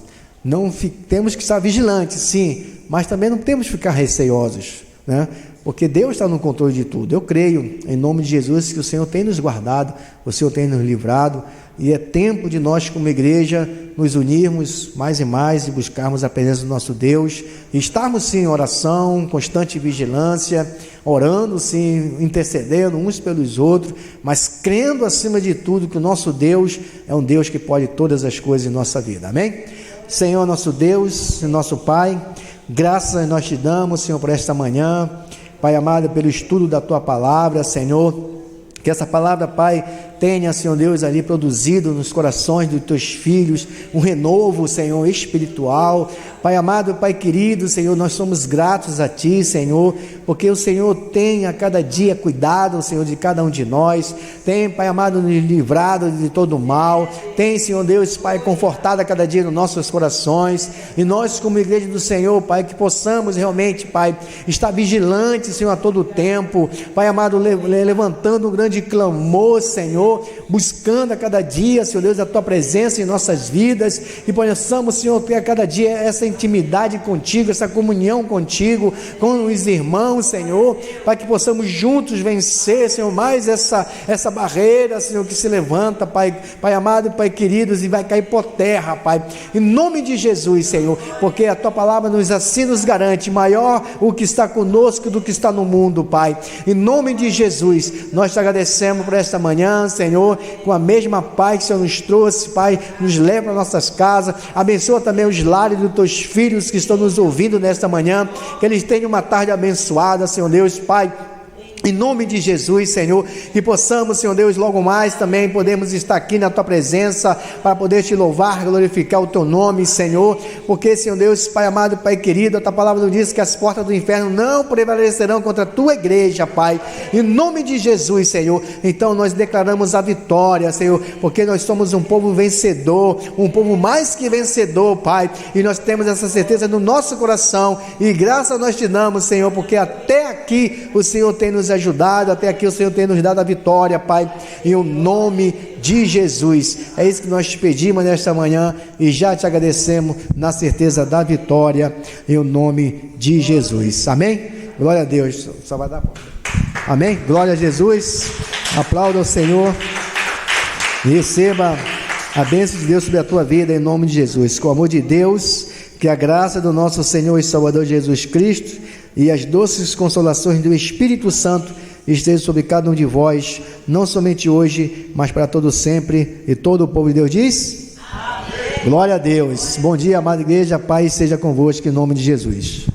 Temos que estar vigilantes, sim, mas também não temos que ficar receosos, né? Porque Deus está no controle de tudo. Eu creio, em nome de Jesus, que o Senhor tem nos guardado, o Senhor tem nos livrado, e é tempo de nós, como igreja, nos unirmos mais e mais e buscarmos a presença do nosso Deus, e estarmos sim em oração, constante vigilância, orando sim, intercedendo uns pelos outros, mas crendo acima de tudo que o nosso Deus é um Deus que pode todas as coisas em nossa vida. Amém? Senhor, nosso Deus, nosso Pai, graças nós te damos, Senhor, por esta manhã, Pai amado, pelo estudo da Tua palavra, Senhor, que essa palavra, Pai, tenha, Senhor Deus, ali produzido nos corações dos teus filhos um renovo, Senhor, espiritual. Pai amado, Pai querido, Senhor, nós somos gratos a Ti, Senhor, porque o Senhor tem a cada dia cuidado, Senhor, de cada um de nós, tem, Pai amado, nos livrado de todo o mal, tem, Senhor Deus, Pai, confortado a cada dia nos nossos corações, e nós como igreja do Senhor, Pai, que possamos realmente, Pai, estar vigilantes, Senhor, a todo tempo, Pai amado, levantando um grande clamor, Senhor, buscando a cada dia, Senhor Deus, a Tua presença em nossas vidas, e possamos, Senhor, ter a cada dia essa intimidade contigo, essa comunhão contigo, com os irmãos, Senhor, para que possamos juntos vencer, Senhor, mais essa barreira, Senhor, que se levanta, Pai amado, Pai queridos, e vai cair por terra, Pai, em nome de Jesus, Senhor, porque a Tua palavra assim nos garante, maior o que está conosco do que está no mundo, Pai, em nome de Jesus, nós te agradecemos por esta manhã, Senhor, com a mesma paz que o Senhor nos trouxe, Pai, nos leva para nossas casas, abençoa também os lares dos teus filhos que estão nos ouvindo nesta manhã, que eles tenham uma tarde abençoada, Senhor Deus, Pai, em nome de Jesus, Senhor, que possamos, Senhor Deus, logo mais também podemos estar aqui na Tua presença, para poder Te louvar, glorificar o Teu nome, Senhor, porque, Senhor Deus, Pai amado, Pai querido, a Tua palavra nos diz que as portas do inferno não prevalecerão contra a Tua igreja, Pai, em nome de Jesus, Senhor. Então nós declaramos a vitória, Senhor, porque nós somos um povo vencedor, um povo mais que vencedor, Pai, e nós temos essa certeza no nosso coração, e graças nós Te damos, Senhor, porque até aqui o Senhor tem nos ajudado, até aqui o Senhor tem nos dado a vitória, Pai, em o nome de Jesus. É isso que nós te pedimos nesta manhã e já te agradecemos na certeza da vitória, em o nome de Jesus. Amém? Glória a Deus. Só vai dar. Amém? Glória a Jesus. Aplauda ao Senhor e receba a bênção de Deus sobre a tua vida, em nome de Jesus. Com o amor de Deus, que a graça do nosso Senhor e Salvador Jesus Cristo e as doces consolações do Espírito Santo estejam sobre cada um de vós, não somente hoje, mas para todo sempre. E todo o povo de Deus diz: amém. Glória a Deus. Bom dia, amada igreja, paz seja convosco em nome de Jesus.